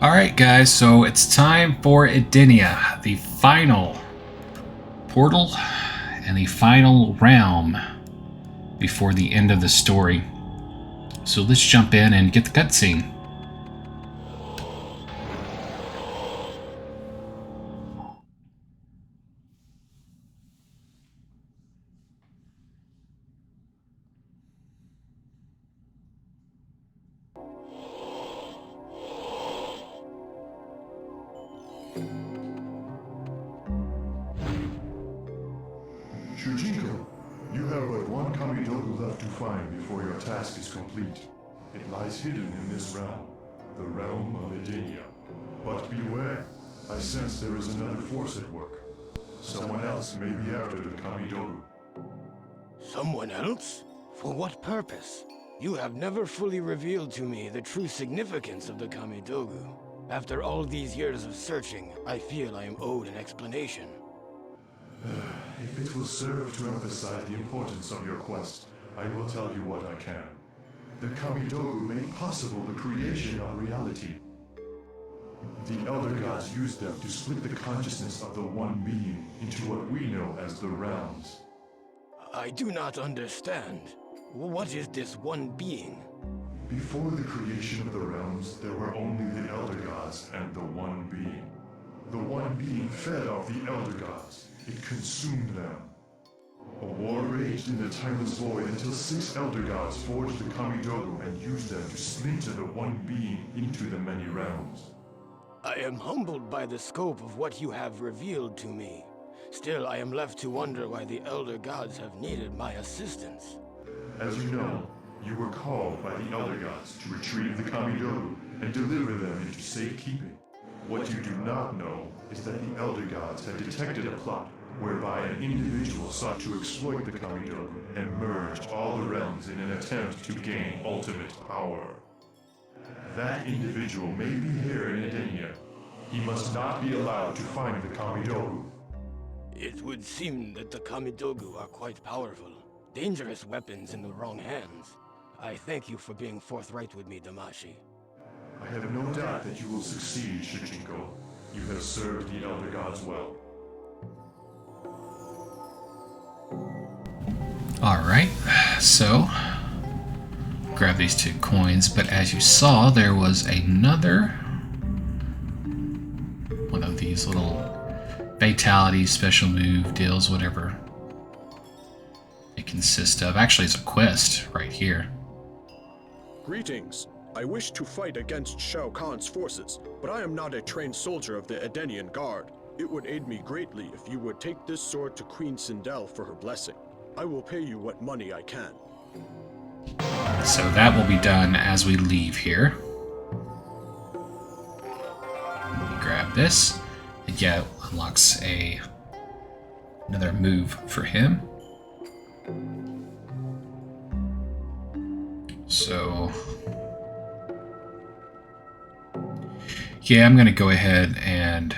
Alright guys, so it's time for Edenia, the final portal and the final realm before the end of the story. So let's jump in and get the cutscene. Shujinko, you have but one Kamidogu left to find before your task is complete. It lies hidden in this realm, the realm of Edenia. But beware, I sense there is another force at work. Someone else may be after the Kamidogu. Someone else? For what purpose? You have never fully revealed to me the true significance of the Kamidogu. After all these years of searching, I feel I am owed an explanation. If it will serve to emphasize the importance of your quest, I will tell you what I can. The Kamidogu made possible the creation of reality. The Elder Gods used them to split the consciousness of the One Being into what we know as the realms. I do not understand. What is this One Being? Before the creation of the realms, there were only the Elder Gods and the One Being. The One Being fed off the Elder Gods. It consumed them. A war raged in the timeless void until 6 Elder Gods forged the Kamidogu and used them to splinter the One Being into the many realms. I am humbled by the scope of what you have revealed to me. Still, I am left to wonder why the Elder Gods have needed my assistance. As you know, you were called by the Elder Gods to retrieve the Kamidogu and deliver them into safekeeping. What you do not know is that the Elder Gods had detected a plot whereby an individual sought to exploit the Kamidogu and merged all the realms in an attempt to gain ultimate power. That individual may be here in Edenia. He must not be allowed to find the Kamidogu. It would seem that the Kamidogu are quite powerful. Dangerous weapons in the wrong hands. I thank you for being forthright with me, Damashi. I have no doubt that you will succeed, Shujinko. You have served the Elder Gods well. Alright, so grab these 2 coins, but as you saw, there was another one of these little fatalities, special move deals, whatever it consists of. Actually, it's a quest right here. Greetings. I wish to fight against Shao Kahn's forces, but I am not a trained soldier of the Edenian Guard. It would aid me greatly if you would take this sword to Queen Sindel for her blessing. I will pay you what money I can. So that will be done as we leave here. Let me grab this. And yeah, it unlocks another move for him. So yeah, I'm gonna go ahead and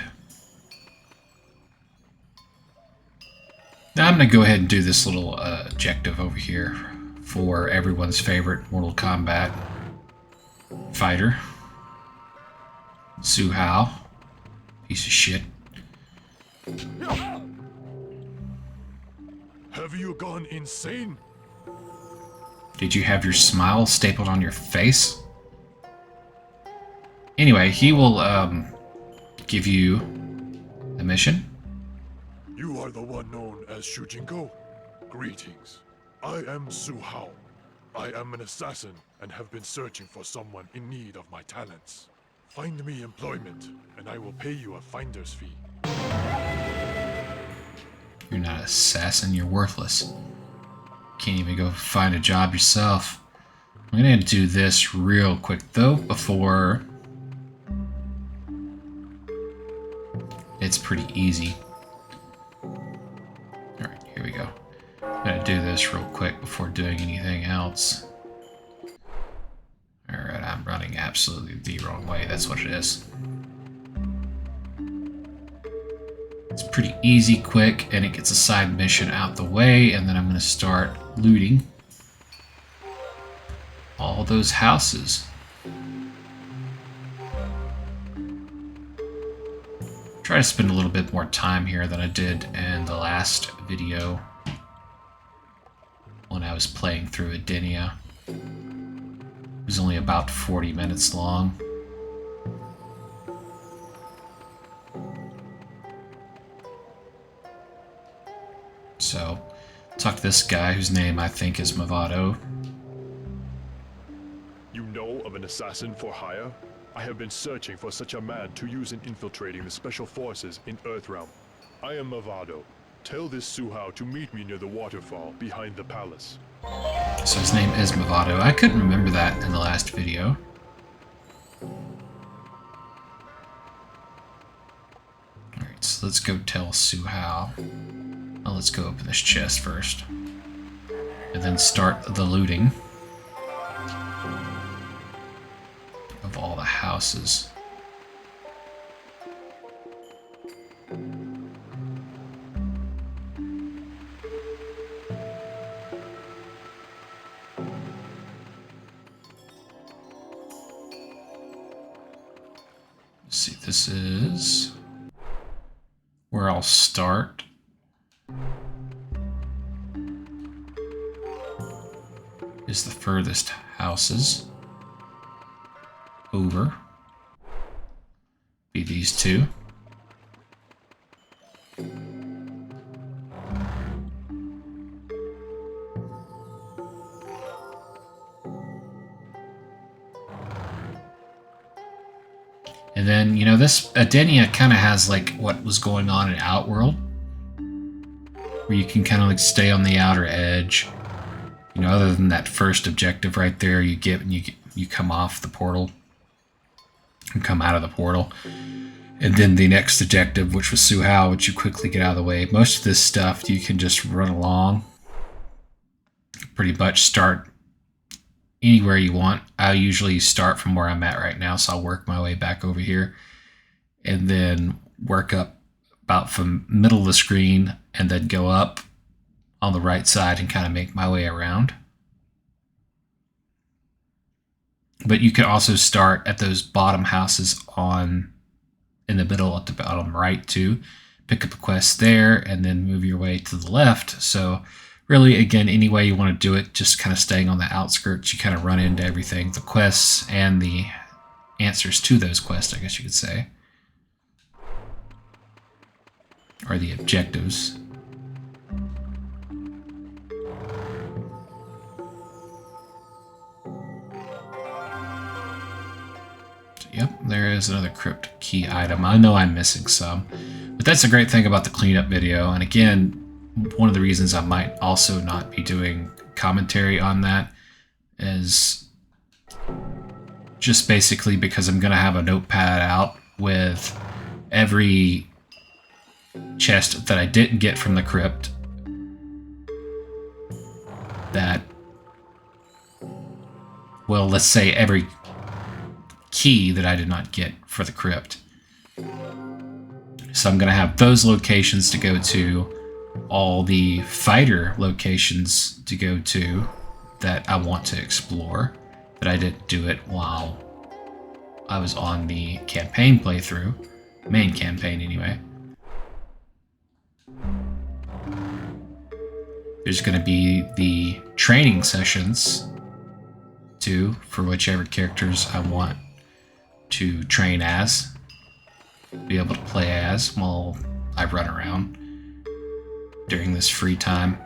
do this little objective over here for everyone's favorite Mortal Kombat fighter, Suhao. Piece of shit. Have you gone insane? Did you have your smile stapled on your face? Anyway, he will give you a mission. You are the one known as Shujinko? Greetings. I am Suhao. I am an assassin and have been searching for someone in need of my talents. Find me employment, and I will pay you a finder's fee. You're not an assassin, you're worthless. Can't even go find a job yourself. I'm gonna do this real quick though, before... It's pretty easy. Alright, here we go. I'm gonna do this real quick before doing anything else. Alright, I'm running absolutely the wrong way, that's what it is. It's pretty easy, quick, and it gets a side mission out the way, and then I'm gonna start looting all those houses. Try to spend a little bit more time here than I did in the last video when I was playing through Edenia. It was only about 40 minutes long. So, talk to this guy whose name I think is Mavado. You know of an assassin for hire? I have been searching for such a man to use in infiltrating the special forces in Earthrealm. I am Mavado. Tell this Suhao to meet me near the waterfall behind the palace. So his name is Mavado. I couldn't remember that in the last video. Alright, so let's go tell Suhao. Well, let's go open this chest first. And then start the looting of all the houses. Let's see, this is where I'll start. Is the furthest houses over. Be these two. And then, you know, this Edenia kind of has like what was going on in Outworld, where you can kind of like stay on the outer edge. You know, other than that first objective right there, you get when you come off the portal and come out of the portal, and then the next objective, which was Suhao, which you quickly get out of the way. Most of this stuff you can just run along, pretty much start anywhere you want. I usually start from where I'm at right now, so I'll work my way back over here, and then work up about from middle of the screen, and then go up on the right side and kind of make my way around. But you can also start at those bottom houses in the middle at the bottom right too. Pick up a quest there and then move your way to the left. So really, again, any way you want to do it, just kind of staying on the outskirts, you kind of run into everything, the quests and the answers to those quests, I guess you could say. Or the objectives. Yep, there is another crypt key item. I know I'm missing some, but that's a great thing about the cleanup video. And again, one of the reasons I might also not be doing commentary on that is just basically because I'm going to have a notepad out with every chest that I didn't get from the crypt that, well, let's say every key that I did not get for the crypt. So I'm going to have those locations to go to, all the fighter locations to go to that I want to explore, but I didn't do it while I was on the campaign playthrough, main campaign anyway. There's going to be the training sessions too, for whichever characters I want to train as, be able to play as while I run around during this free time.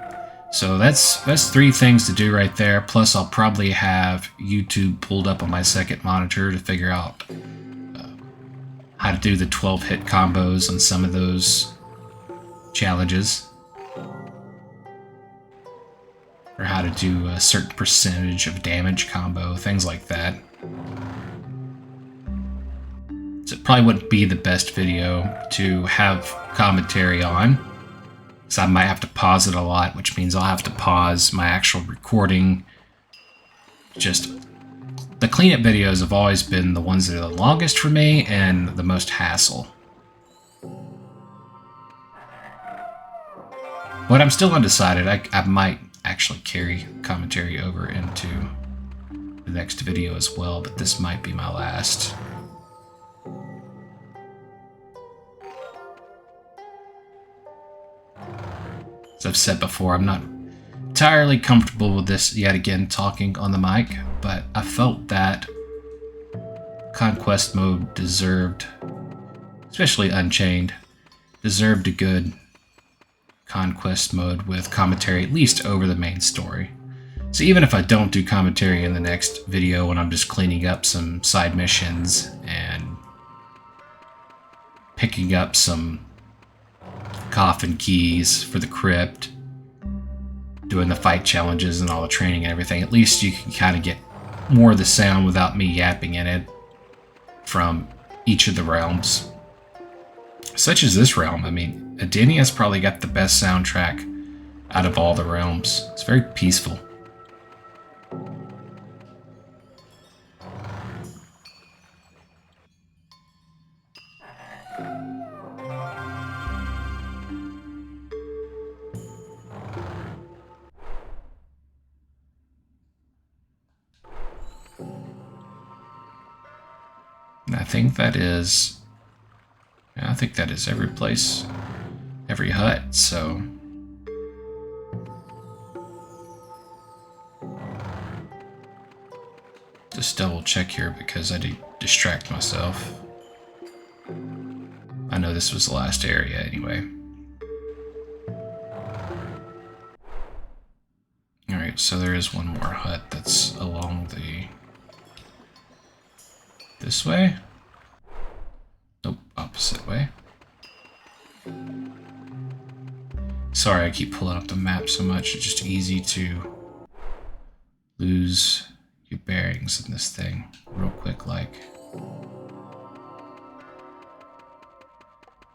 So that's 3 things to do right there. Plus I'll probably have YouTube pulled up on my second monitor to figure out how to do the 12 hit combos on some of those challenges, or how to do a certain percentage of damage combo, things like that. So it probably wouldn't be the best video to have commentary on, because I might have to pause it a lot, which means I'll have to pause my actual recording. Just the cleanup videos have always been the ones that are the longest for me and the most hassle. But I'm still undecided. I might actually carry commentary over into the next video as well, but this might be my last. As I've said before, I'm not entirely comfortable with this yet again talking on the mic, but I felt that Conquest mode deserved, especially Unchained, deserved a good Conquest mode with commentary at least over the main story. So even if I don't do commentary in the next video when I'm just cleaning up some side missions and picking up some coffin keys for the crypt, doing the fight challenges and all the training and everything, at least you can kind of get more of the sound without me yapping in it from each of the realms. Such as this realm. I mean, Edenia's probably got the best soundtrack out of all the realms. It's very peaceful. And I think that is every place, every hut, so just double check here because I did distract myself. I know this was the last area anyway. Alright, so there is one more hut that's along this way? Nope, opposite way. Sorry, I keep pulling up the map so much. It's just easy to lose your bearings in this thing real quick like.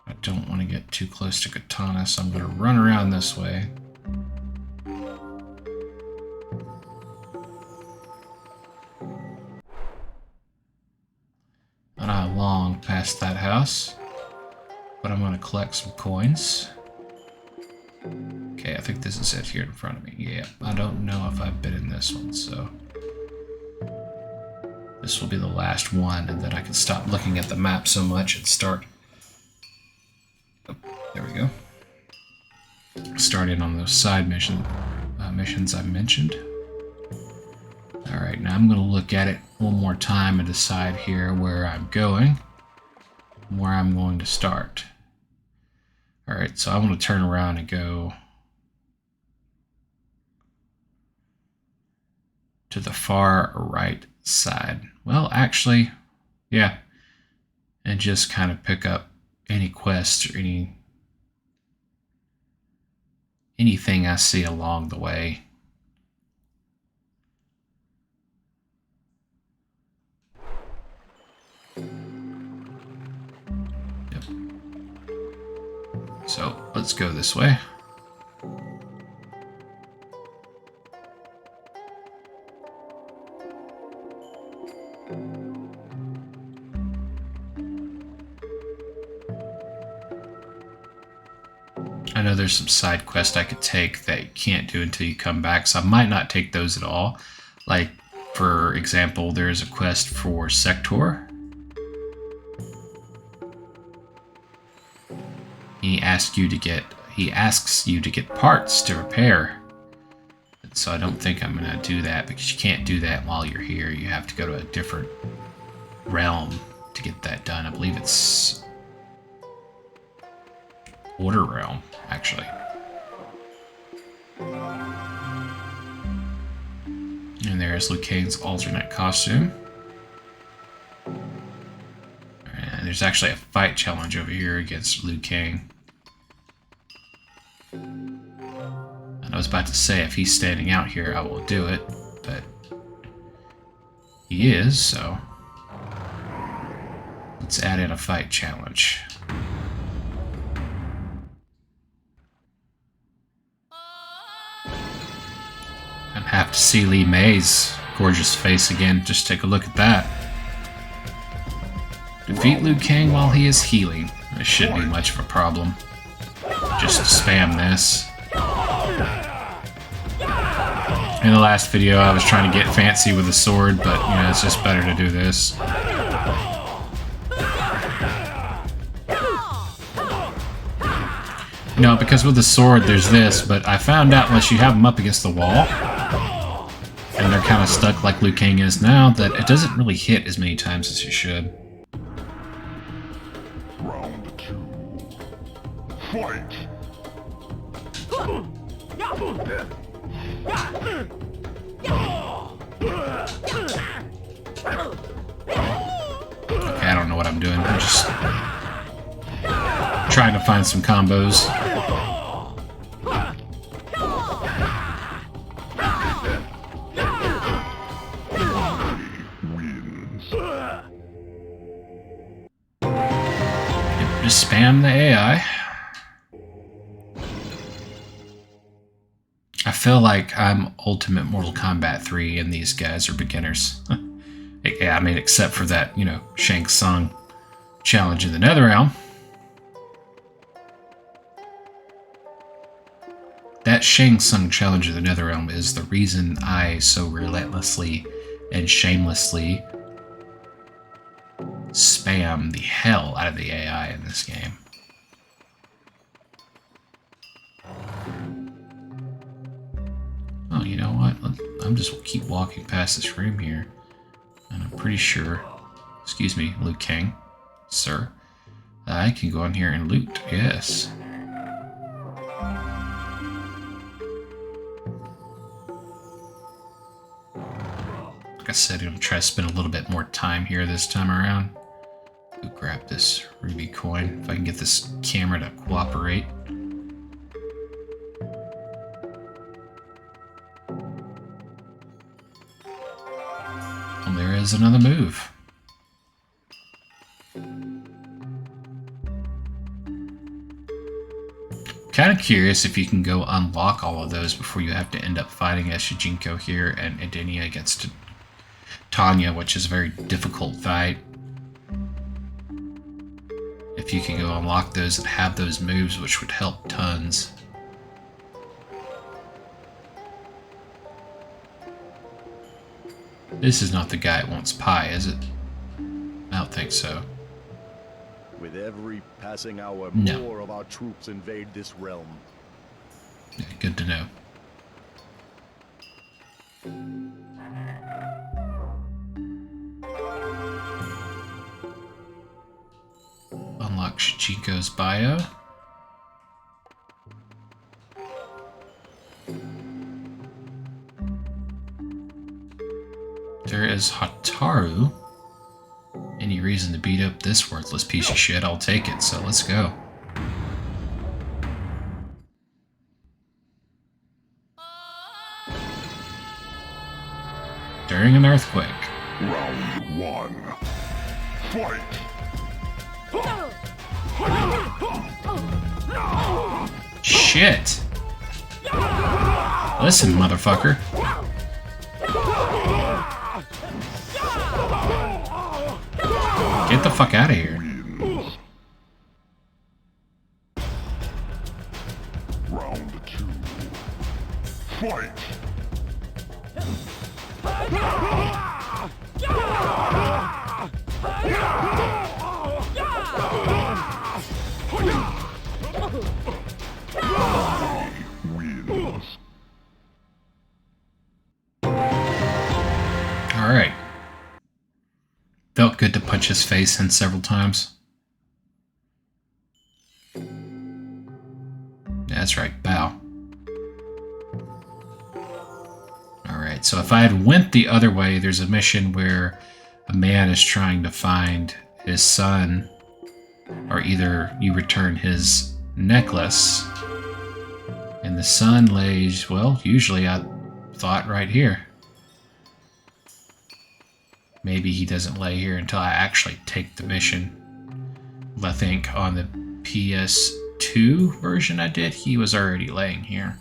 I don't want to get too close to Kitana, so I'm going to run around this way. Not long past that house, but I'm going to collect some coins. Okay, I think this is it here in front of me. Yeah, I don't know if I've been in this one, so this will be the last one, and then I can stop looking at the map so much and start. Oh, there we go. Starting on those side missions I mentioned. Alright, now I'm going to look at it one more time and decide here where I'm going, where I'm going to start. Alright, so I want to turn around and go to the far right side. Well, actually, yeah. And just kind of pick up any quest or anything I see along the way. Yep. So let's go this way. I know there's some side quests I could take that you can't do until you come back, so I might not take those at all. Like, for example, there's a quest for Sector. He asks you to get parts to repair. So I don't think I'm gonna do that because you can't do that while you're here. You have to go to a different realm to get that done. I believe it's Order Realm, actually. And there's Liu Kang's alternate costume. And there's actually a fight challenge over here against Liu Kang. And I was about to say, if he's standing out here, I will do it, but he is, so let's add in a fight challenge. And have to see Li Mei's gorgeous face again. Just take a look at that. Defeat Liu Kang while he is healing. This shouldn't be much of a problem. Just spam this. In the last video, I was trying to get fancy with the sword, but you know, it's just better to do this. No, because with the sword there's this, but I found out unless you have them up against the wall, and they're kind of stuck like Liu Kang is now, that it doesn't really hit as many times as it should. Round 2. Fight! Okay, I don't know what I'm doing. I'm just trying to find some combos. Yep, just spam the AI. I feel like I'm Ultimate Mortal Kombat 3 and these guys are beginners. Yeah, I mean, except for that, you know, Shang Tsung challenge in the Netherrealm. That Shang Tsung challenge in the Netherrealm is the reason I so relentlessly and shamelessly spam the hell out of the AI in this game. Oh, you know what? I'm just keep walking past this room here. And I'm pretty sure, excuse me, Liu Kang, sir, I can go in here and loot, yes. Like I said, I'm going to try to spend a little bit more time here this time around. Go grab this ruby coin, if I can get this camera to cooperate. Well, there is another move. Kind of curious if you can go unlock all of those before you have to end up fighting as Shujinko here and Edenia against Tanya, which is a very difficult fight. If you can go unlock those and have those moves, which would help tons. This is not the guy that wants pie, is it? I don't think so. With every passing hour, No. more of our troops invade this realm. Yeah, good to know. Unlock Shujinko's bio. There is Hataru. Any reason to beat up this worthless piece of shit, I'll take it, so let's go. During an earthquake. Round 1. Fight! Shit! Listen, motherfucker. Get the fuck out of here. Wins. Round 2. Fight! Wins. Alright. Felt good to punch his face in several times. That's right, bow. Alright, so if I had went the other way, there's a mission where a man is trying to find his son, or either you return his necklace, and the son lays, well, usually I thought right here. Maybe he doesn't lay here until I actually take the mission. I think on the PS2 version I did, he was already laying here.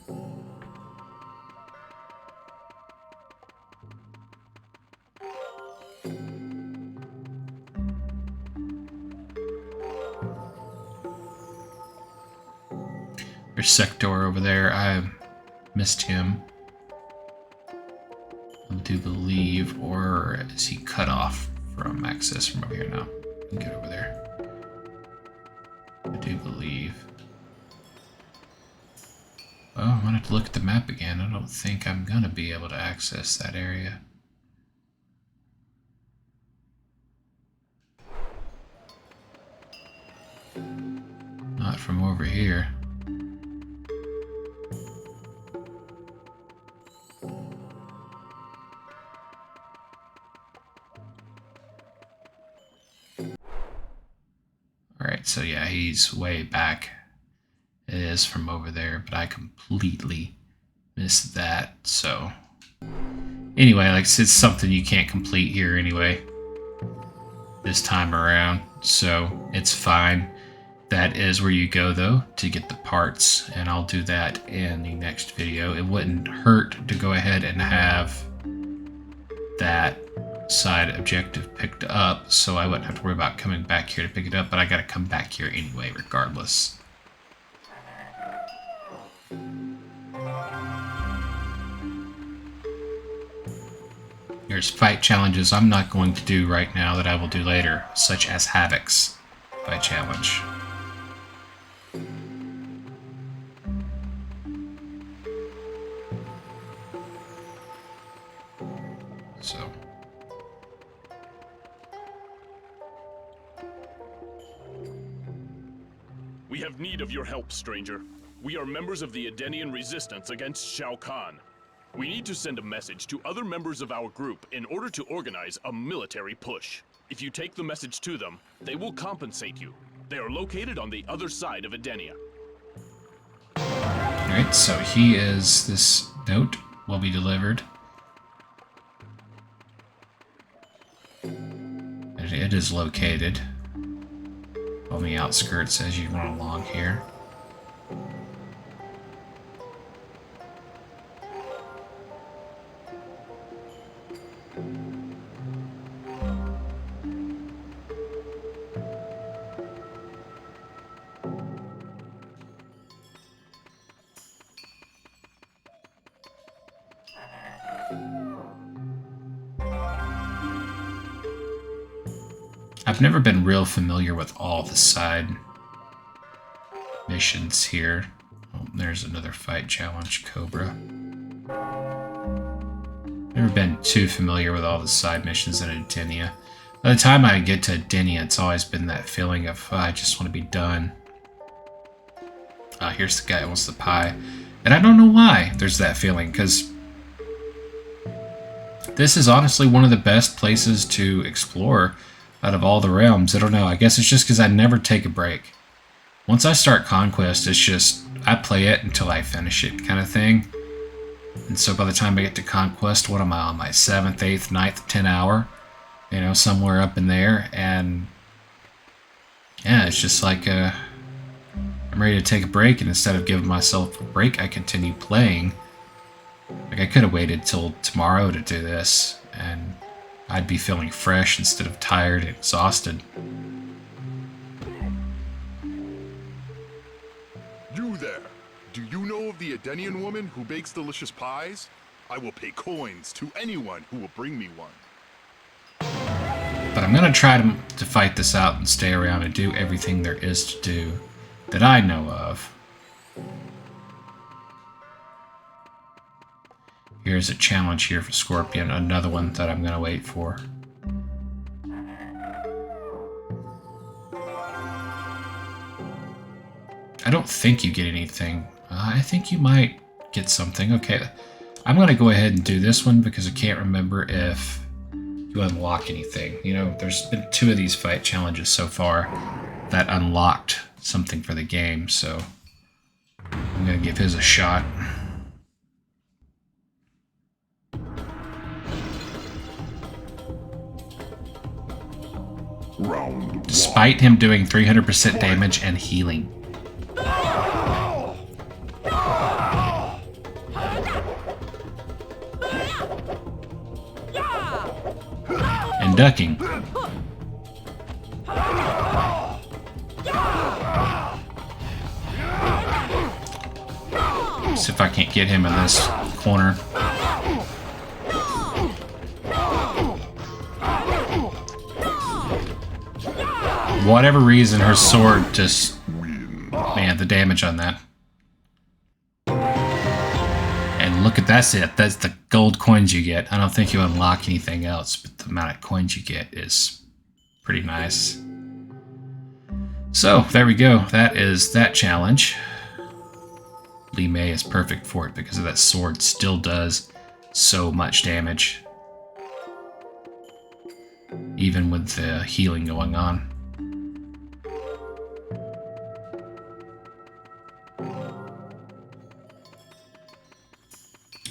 There's Sector over there. I missed him. I do believe, or is he cut off from access from over here now? Get over there. I do believe. wanted to look at the map again. I don't think I'm going to be able to access that area. Not from over here. Alright, so yeah, he's way back. It is from over there, but I completely missed that, so... Anyway, like it's something you can't complete here anyway. This time around, so it's fine. That is where you go, though, to get the parts, and I'll do that in the next video. It wouldn't hurt to go ahead and have that side objective picked up, so I wouldn't have to worry about coming back here to pick it up, but I gotta come back here anyway, regardless. There's fight challenges I'm not going to do right now that I will do later, such as Havoc's fight challenge. So... We have need of your help, stranger. We are members of the Edenian resistance against Shao Kahn. We need to send a message to other members of our group in order to organize a military push. If you take the message to them, they will compensate you. They are located on the other side of Edenia. Alright, so this note will be delivered. It is located on the outskirts as you run along here. I've never been real familiar with all the side missions here. Oh, there's another fight challenge, Cobra. Never been too familiar with all the side missions in Edenia. By the time I get to Edenia, it's always been that feeling of, I just want to be done. Here's the guy who wants the pie. And I don't know why there's that feeling, because this is honestly one of the best places to explore out of all the realms. I don't know, I guess it's just because I never take a break. Once I start Conquest, it's just, I play it until I finish it kind of thing. And so by the time I get to Conquest, what am I on, my 7th, 8th, 9th, 10th hour? You know, somewhere up in there, and yeah, it's just like, I'm ready to take a break, and instead of giving myself a break, I continue playing. Like, I could have waited till tomorrow to do this, and I'd be feeling fresh instead of tired and exhausted. You there! Do you know of the Edenian woman who bakes delicious pies? I will pay coins to anyone who will bring me one. But I'm going to try to fight this out and stay around and do everything there is to do that I know of. Here's a challenge here for Scorpion, another one that I'm going to wait for. I don't think you get anything. I think you might get something. Okay, I'm going to go ahead and do this one because I can't remember if you unlock anything. You know, there's been 2 of these fight challenges so far that unlocked something for the game, so I'm going to give his a shot. Despite him doing 300% damage and healing. And ducking. See if I can't get him in this corner. Whatever reason, her sword just... Man, the damage on that. look at that's it. That's the gold coins you get. I don't think you unlock anything else, but the amount of coins you get is pretty nice. So, there we go. That is that challenge. Li Mei is perfect for it because of that sword still does so much damage. Even with the healing going on.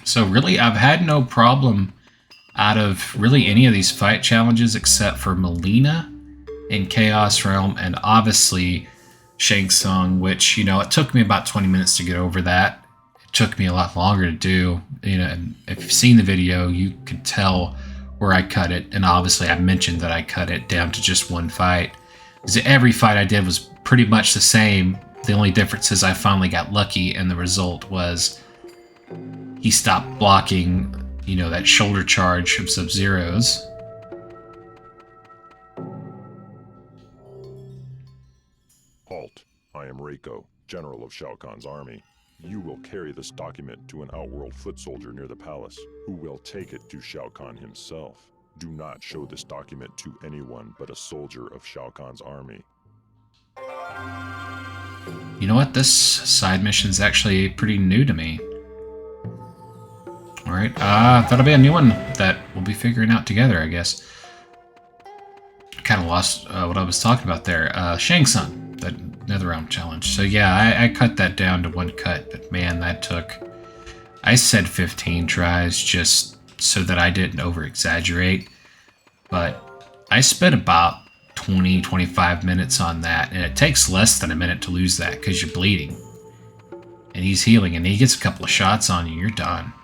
So really, I've had no problem out of really any of these fight challenges except for Melina in Chaos Realm and obviously Shang Tsung, which, you know, it took me about 20 minutes to get over that. It took me a lot longer to do. You know, and if you've seen the video, you could tell where I cut it. And obviously I mentioned that I cut it down to just one fight. Because every fight I did was pretty much the same. The only difference is I finally got lucky and the result was he stopped blocking, you know, that shoulder charge of Sub-Zero's. Halt. I am Reiko, General of Shao Kahn's army. You will carry this document to an outworld foot soldier near the palace, who will take it to Shao Kahn himself. Do not show this document to anyone but a soldier of Shao Kahn's army. You know what? This side mission's actually pretty new to me. Alright, that'll be a new one that we'll be figuring out together, I guess. Kind of lost what I was talking about there. Shang Tsung, that NetherRealm challenge. So yeah, I cut that down to one cut, but man, that took... I said 15 tries just so that I didn't over-exaggerate, but I spent about 20-25 minutes on that, and it takes less than a minute to lose that because you're bleeding. And he's healing, and he gets a couple of shots on you, you're done.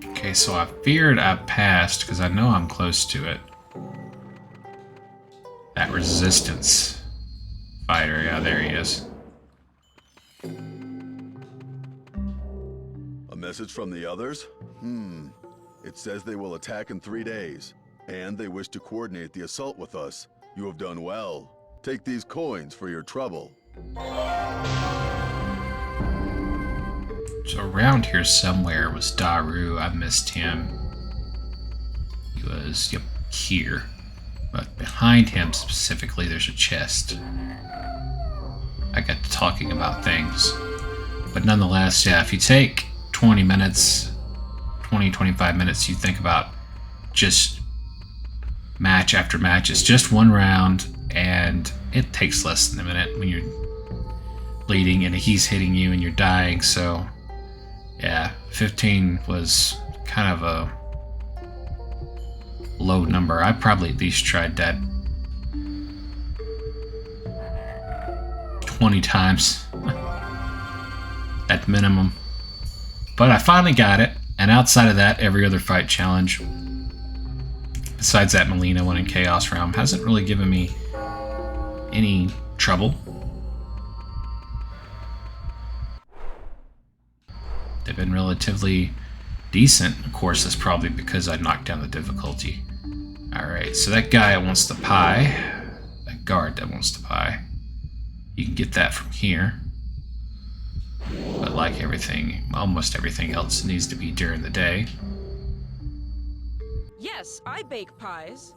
Okay, so I feared I passed because I know I'm close to it. That resistance fighter, yeah, there he is. A message from the others? It says they will attack in 3 days, and they wish to coordinate the assault with us. You have done well. Take these coins for your trouble. So around here somewhere was Daru. I missed him. He was, yep, here. But behind him specifically, there's a chest. I got to talking about things. But nonetheless, yeah, if you take 20 minutes, 20-25 minutes, you think about just match after match. It's just one round, and it takes less than a minute when you're bleeding and he's hitting you and you're dying, so... yeah, 15 was kind of a low number. I probably at least tried that 20 times at minimum. But I finally got it, and outside of that, every other fight challenge, besides that Melina one in Chaos Realm, hasn't really given me any trouble. They've been relatively decent. Of course, that's probably because I knocked down the difficulty. Alright, so that guy wants the pie. That guard that wants the pie. You can get that from here. But like everything, almost everything else, needs to be during the day. Yes, I bake pies.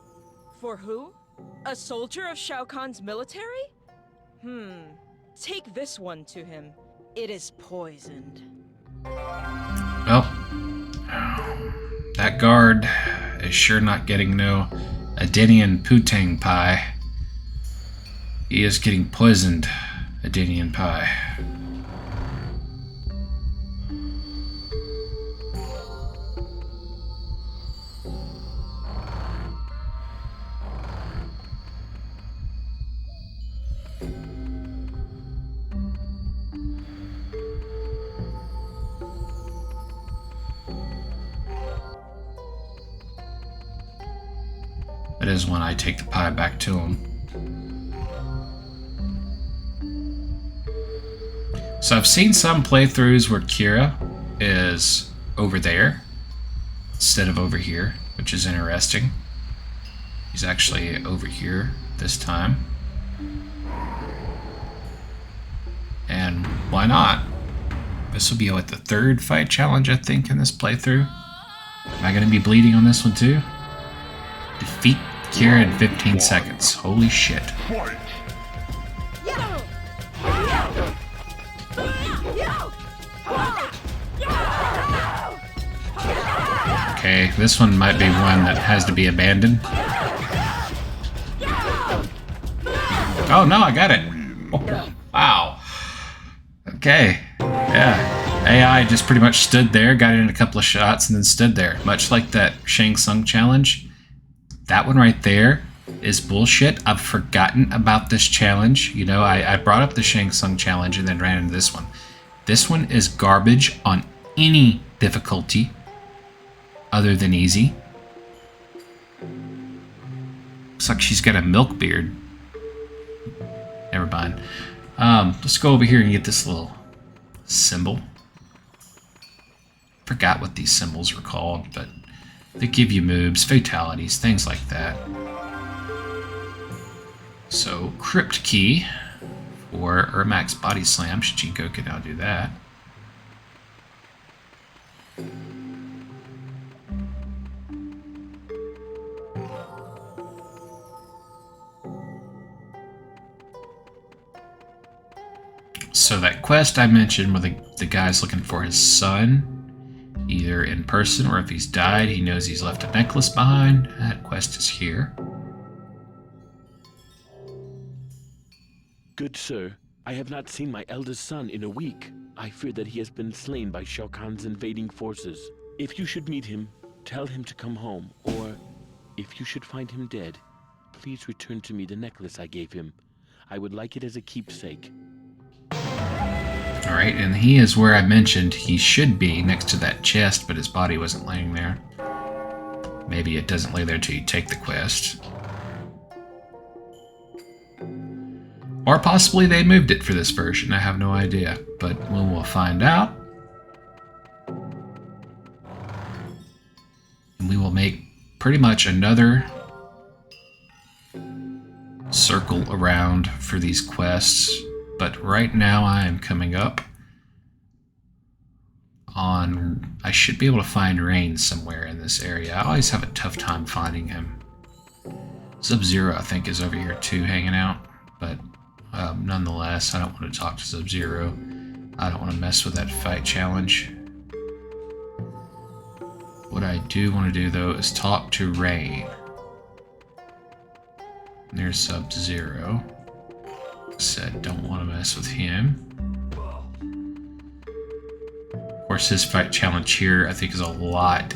For who? A soldier of Shao Kahn's military? Take this one to him. It is poisoned. Well, that guard is sure not getting no Edenian Putang pie. He is getting poisoned Edenian pie. That is when I take the pie back to him. So I've seen some playthroughs where Kira is over there instead of over here, which is interesting. He's actually over here. this time. And why not? This will be what, the third fight challenge, I think, in this playthrough. Am I going to be bleeding on this one too? Defeat Kira in 15 seconds. Holy shit. Okay, this one might be one that has to be abandoned. Oh no, I got it. Oh, wow. Okay, yeah. AI just pretty much stood there, got in a couple of shots, and then stood there. Much like that Shang Tsung challenge. That one right there is bullshit. I've forgotten about this challenge. You know, I brought up the Shang Tsung challenge and then ran into this one. This one is garbage on any difficulty other than easy. Looks like she's got a milk beard. Never mind. Let's go over here and get this little symbol. Forgot what these symbols were called, but they give you moves, fatalities, things like that. So, crypt key for Ermac's body slam. Shichinko can now do that. So that quest I mentioned where the guy's looking for his son, either in person or if he's died, he knows he's left a necklace behind. That quest is here. Good sir, I have not seen my eldest son in a week. I fear that he has been slain by Shao Kahn's invading forces. If you should meet him, tell him to come home, or if you should find him dead, please return to me the necklace I gave him. I would like it as a keepsake. Alright, and he is where I mentioned he should be, next to that chest, but his body wasn't laying there. Maybe it doesn't lay there till you take the quest. Or possibly they moved it for this version, I have no idea. But we will find out. And we will make pretty much another circle around for these quests. But right now I am coming up on... I should be able to find Rain somewhere in this area. I always have a tough time finding him. Sub-Zero, I think, is over here too, hanging out. But nonetheless, I don't want to talk to Sub-Zero. I don't want to mess with that fight challenge. What I do want to do, though, is talk to Rain. There's Sub-Zero. Said don't want to mess with him. Of course, his fight challenge here I think is a lot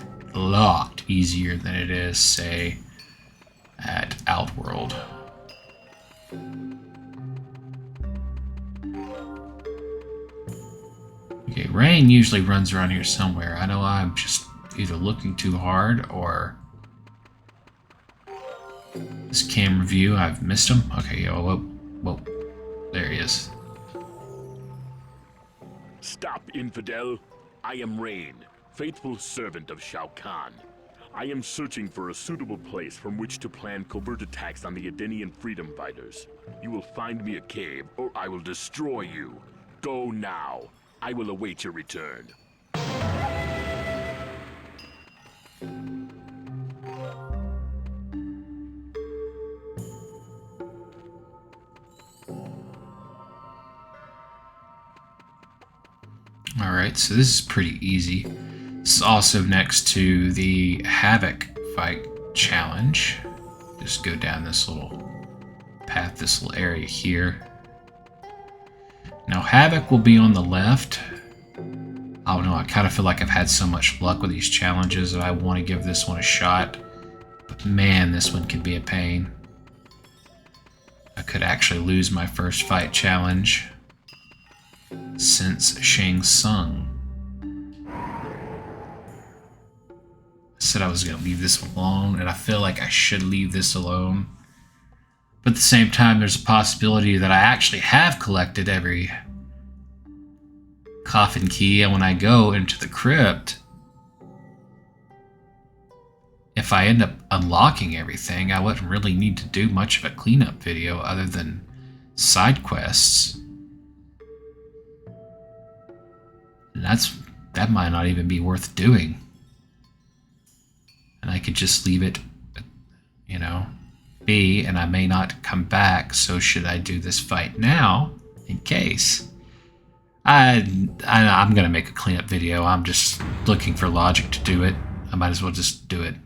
easier than it is, say, at Outworld. Okay, Rain usually runs around here somewhere. I know I'm just either looking too hard or this camera view, I've missed him. Okay, whoa. There he is. Stop, infidel. I am Rain, faithful servant of Shao Kahn. I am searching for a suitable place from which to plan covert attacks on the Edenian freedom fighters. You will find me a cave, or I will destroy you. Go now. I will await your return. Alright, so this is pretty easy. This is also next to the Havoc fight challenge. Just go down this little path, this little area here. Now Havoc will be on the left. I don't know, I kind of feel like I've had so much luck with these challenges that I want to give this one a shot. But man, this one could be a pain. I could actually lose my first fight challenge since Shang Tsung. I said I was going to leave this alone, and I feel like I should leave this alone. But at the same time, there's a possibility that I actually have collected every coffin key, and when I go into the crypt, if if I end up unlocking everything, I wouldn't really need to do much of a cleanup video other than side quests. And that might not even be worth doing. And I could just leave it, you know, be, and I may not come back, so should I do this fight now, in case? I'm gonna make a cleanup video. I'm just looking for logic to do it. I might as well just do it.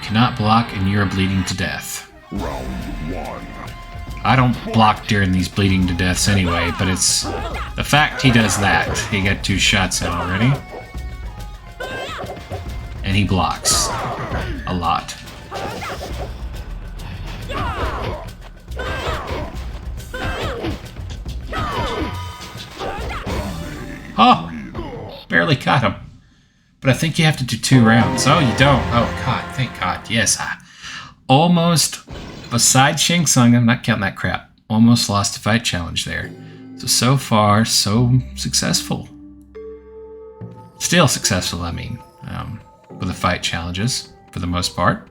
Cannot block and you're bleeding to death. Round 1. I don't block during these bleeding to deaths anyway, but it's the fact he does that. He got 2 shots in already. And he blocks a lot. Oh! Barely caught him. But I think you have to do 2 rounds. Oh, you don't. Oh, God. Thank God. Yes. I almost, besides Shang Tsung, I'm not counting that crap, almost lost a fight challenge there. So far, so successful. Still successful, I mean, with the fight challenges, for the most part.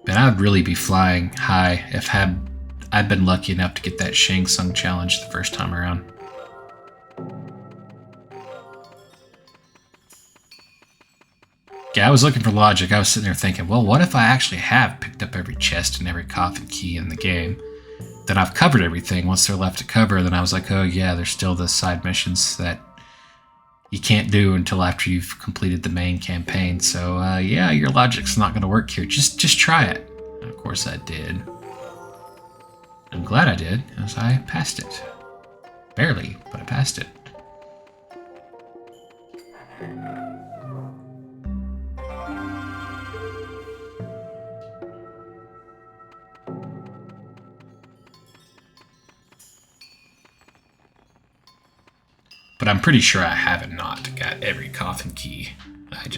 But I'd really be flying high if I'd been lucky enough to get that Shang Tsung challenge the first time around. Yeah, I was looking for logic. I was sitting there thinking, well, what if I actually have picked up every chest and every coffin key in the game? Then I've covered everything. Once they're left to cover, then I was like, oh yeah, there's still the side missions that you can't do until after you've completed the main campaign. So yeah, your logic's not going to work here. Just try it. And of course I did. I'm glad I did, as I passed it. Barely, but I passed it. But I'm pretty sure I haven't not got every coffin key.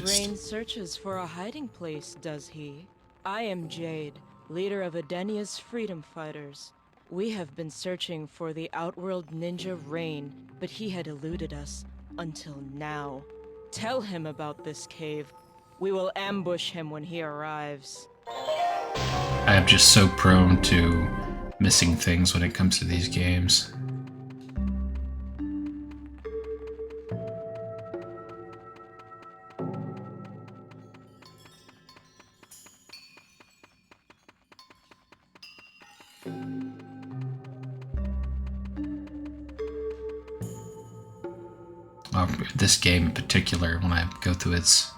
Rain searches for a hiding place, does he? I am Jade, leader of Edenia's freedom fighters. We have been searching for the outworld ninja Rain, but he had eluded us until now. Tell him about this cave. We will ambush him when he arrives. I am just so prone to missing things when it comes to these games. This game in particular, when I go through its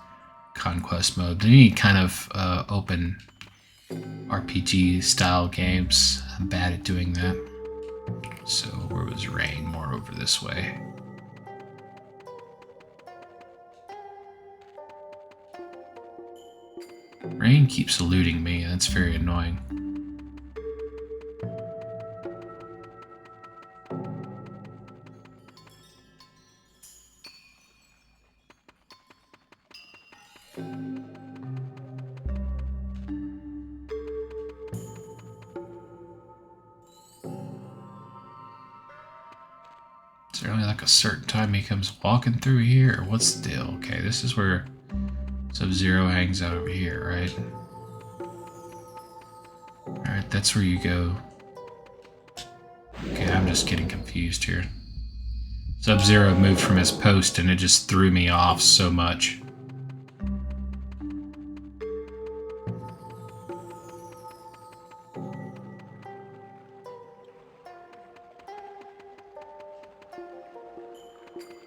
Konquest mode, any kind of open RPG style games, I'm bad at doing that. So where was Rain? More over this way. Rain keeps eluding me, and that's very annoying. Is there only like a certain time he comes walking through here, or what's the deal? Okay, this is where Sub-Zero hangs out over here, right? Alright, that's where you go. Okay, I'm just getting confused here. Sub-Zero moved from his post and it just threw me off so much.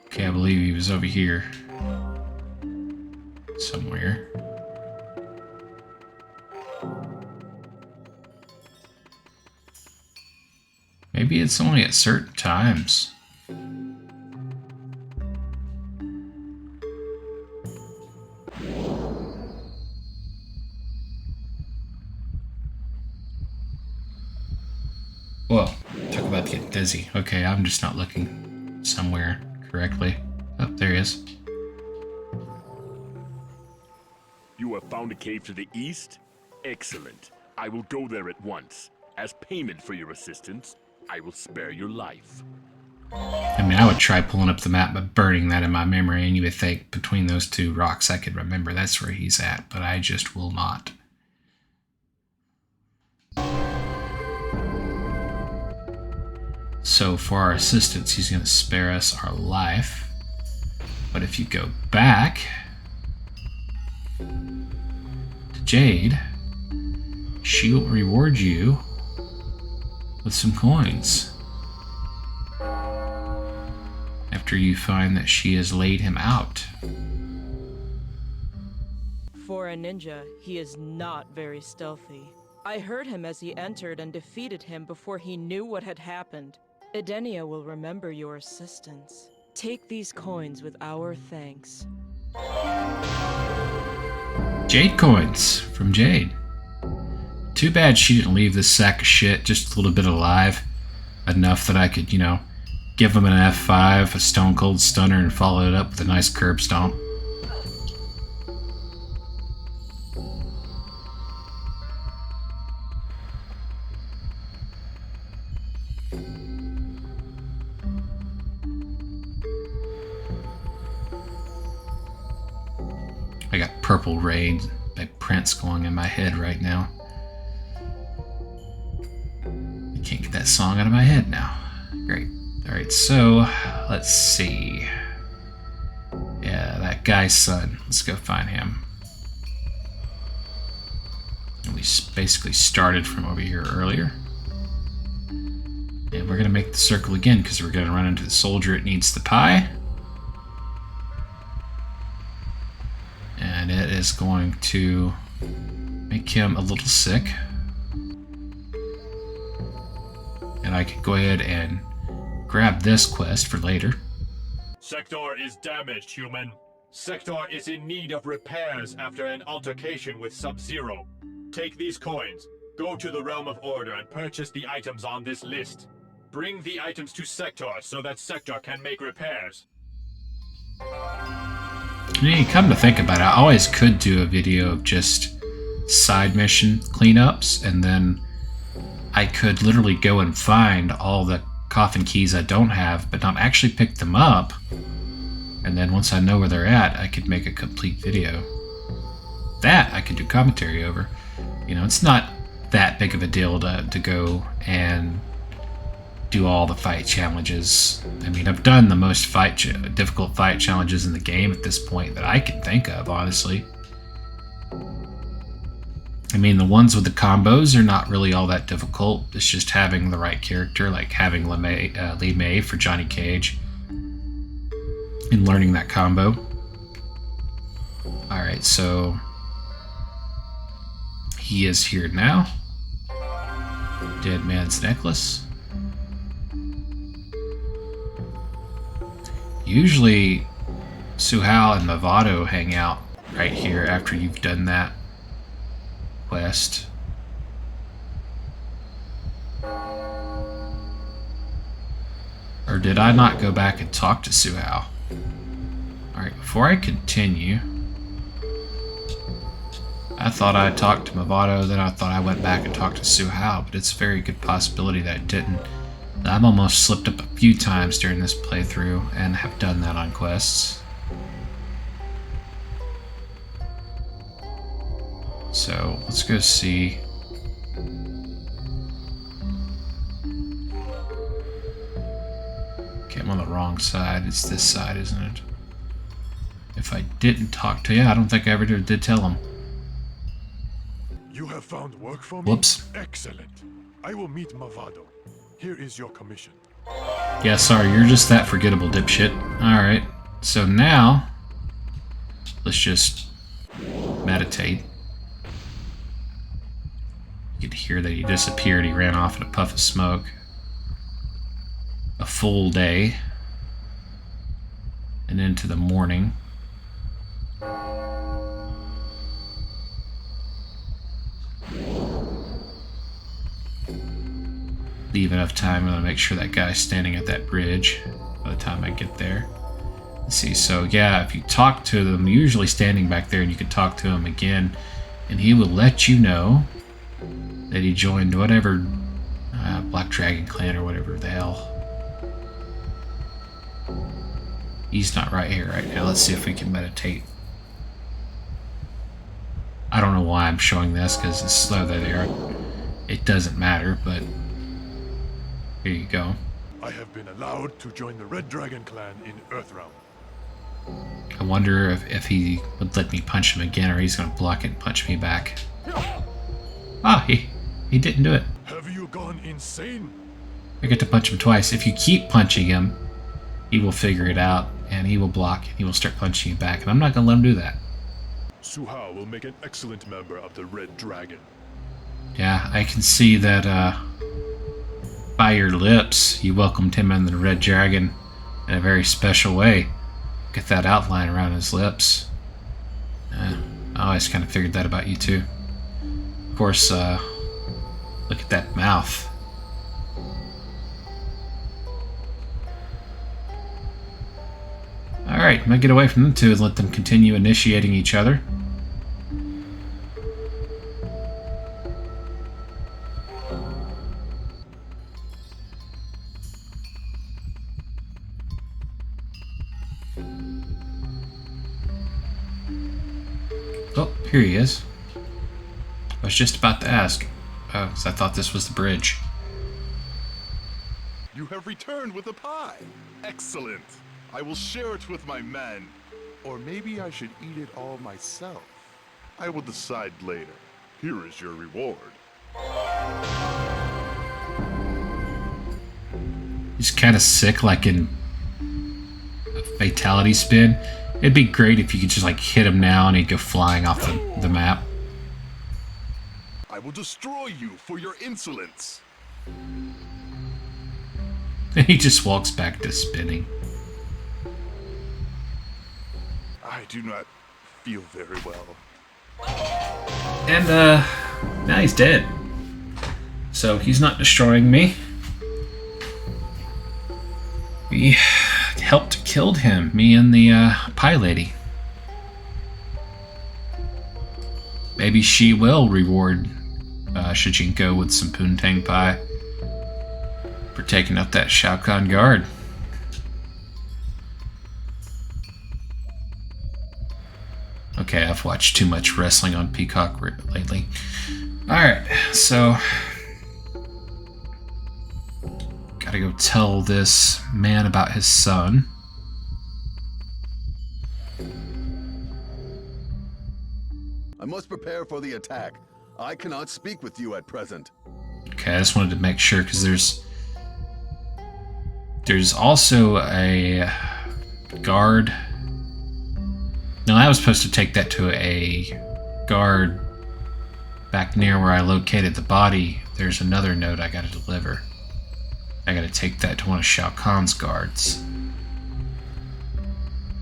Okay, I believe he was over here. Somewhere. Maybe it's only at certain times. Whoa, talk about getting dizzy. Okay, I'm just not looking somewhere correctly. Oh, there he is. You have found a cave to the east? Excellent. I will go there at once. As payment for your assistance, I will spare your life. I mean, I would try pulling up the map, but burning that in my memory, and you would think between those two rocks I could remember that's where he's at, but I just will not. So for our assistance, he's going to spare us our life. But if you go back to Jade, she will reward you with some coins. After you find that she has laid him out. For a ninja, he is not very stealthy. I heard him as he entered and defeated him before he knew what had happened. Edenia will remember your assistance. Take these coins with our thanks. Jade coins from Jade. Too bad she didn't leave this sack of shit just a little bit alive. Enough that I could, you know, give him an F5, a stone cold stunner, and follow it up with a nice curb stomp. I got Purple Rain by Prince going in my head right now. I can't get that song out of my head now. Great. Alright, so let's see. Yeah, that guy's son. Let's go find him. And we basically started from over here earlier. And we're going to make the circle again because we're going to run into the soldier. It needs the pie. And it is going to make him a little sick. And I can go ahead and grab this quest for later. Sector is damaged, human. Sector is in need of repairs after an altercation with Sub-Zero. Take these coins, go to the Realm of Order and purchase the items on this list. Bring the items to Sector so that Sector can make repairs. I mean, come to think about it, I always could do a video of just side mission cleanups, and then I could literally go and find all the coffin keys I don't have, but not actually pick them up. And then once I know where they're at, I could make a complete video. That I could do commentary over. You know, it's not that big of a deal to go and do all the fight challenges. I mean, I've done the most difficult fight challenges in the game at this point that I can think of, honestly. I mean, the ones with the combos are not really all that difficult. It's just having the right character, like having Li Mei for Johnny Cage, and learning that combo. Alright, so he is here now. Dead Man's Necklace. Usually, Suhao and Mavado hang out right here after you've done that quest. Or did I not go back and talk to Suhao? Alright, before I continue, I thought I talked to Mavado, then I thought I went back and talked to Suhao, but it's a very good possibility that I didn't. I've almost slipped up a few times during this playthrough and have done that on quests. So let's go see. Okay, I'm on the wrong side. It's this side, isn't it? If I didn't talk to you, I don't think I ever did tell him. You have found work for me? Whoops. Excellent. I will meet Mavado. Here is your commission. Yeah, sorry, you're just that forgettable, dipshit. Alright, so now, let's just meditate. You could hear that he disappeared, he ran off in a puff of smoke. A full day. And into the morning. Leave enough time to make sure that guy's standing at that bridge by the time I get there. Let's see, so yeah, if you talk to them, usually standing back there, and you can talk to him again, and he will let you know that he joined whatever Black Dragon Clan or whatever the hell. He's not right here right now. Let's see if we can meditate. I don't know why I'm showing this, because it's slow there. It doesn't matter, but here you go. I have been allowed to join the Red Dragon clan in Earthrealm. I wonder if he would let me punch him again, or he's going to block it and punch me back. Ah, he didn't do it. Have you gone insane? I get to punch him twice. If you keep punching him, he will figure it out, and he will block, and he will start punching you back, and I'm not going to let him do that. Su Hao will make an excellent member of the Red Dragon. Yeah, I can see that by your lips, you welcomed him into the Red Dragon in a very special way. Get that outline around his lips. I always kind of figured that about you too. Of course, look at that mouth. Alright, I'm gonna get away from them two and let them continue initiating each other. Oh, here he is. I was just about to ask. Oh, because I thought this was the bridge. You have returned with a pie. Excellent. I will share it with my men. Or maybe I should eat it all myself. I will decide later. Here is your reward. He's kind of sick, like in a fatality spin. It'd be great if you could just like hit him now and he'd go flying off the map. I will destroy you for your insolence. And he just walks back to spinning. I do not feel very well. And now he's dead. So he's not destroying me. We helped killed him, me and the pie lady. Maybe she will reward Shijinko with some poontang pie for taking up that Shao Kahn guard. Okay, I've watched too much wrestling on Peacock lately. Alright, so gotta go tell this man about his son. I must prepare for the attack. I cannot speak with you at present. Okay, I just wanted to make sure, because there's also a guard. No, I was supposed to take that to a guard back near where I located the body. There's another note I gotta deliver. I gotta take that to one of Shao Kahn's guards.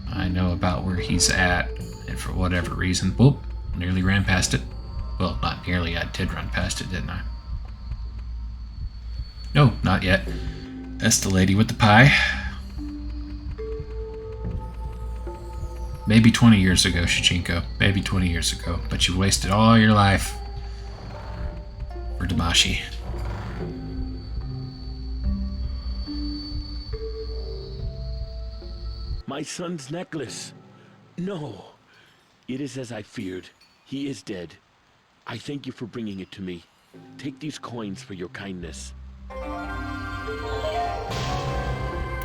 I know about where he's at, and for whatever reason, whoop, nearly ran past it. Well, not nearly, I did run past it, didn't I? No, not yet. That's the lady with the pie. Maybe 20 years ago, Shijinko. Maybe 20 years ago. But you wasted all your life for Damashi. My son's necklace. No. It is as I feared. He is dead. I thank you for bringing it to me. Take these coins for your kindness.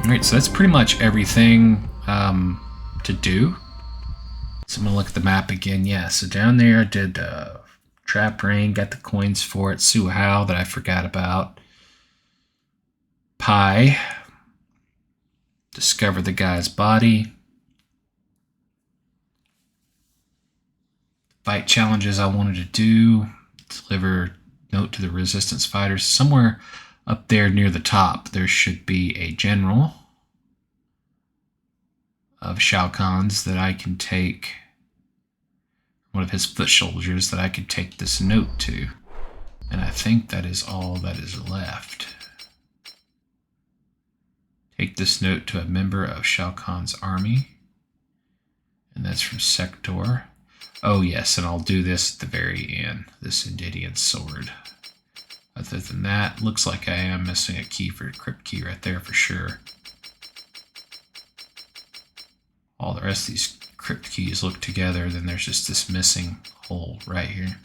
Alright, so that's pretty much everything to do. So I'm going to look at the map again. Yeah, so down there I did Trap Rain, got the coins for it. Su Hao that I forgot about. Pie. Discover the guy's body. Fight challenges I wanted to do. Deliver note to the resistance fighters. Somewhere up there near the top there should be a general of Shao Kahn's that I can take. One of his foot soldiers that I could take this note to. And I think that is all that is left. Take this note to a member of Shao Kahn's army. And that's from Sector. Oh yes, and I'll do this at the very end. This Edenian sword. Other than that, looks like I am missing a key for a crypt key right there for sure. all the rest of these crypt keys look together, then there's just this missing hole right here.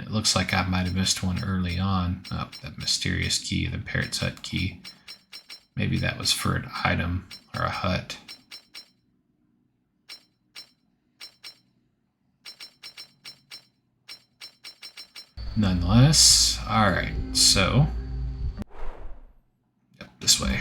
It looks like I might have missed one early on. Oh, that mysterious key, the parrot's hut key. Maybe that was for an item or a hut. Nonetheless, alright, so... Yep, this way.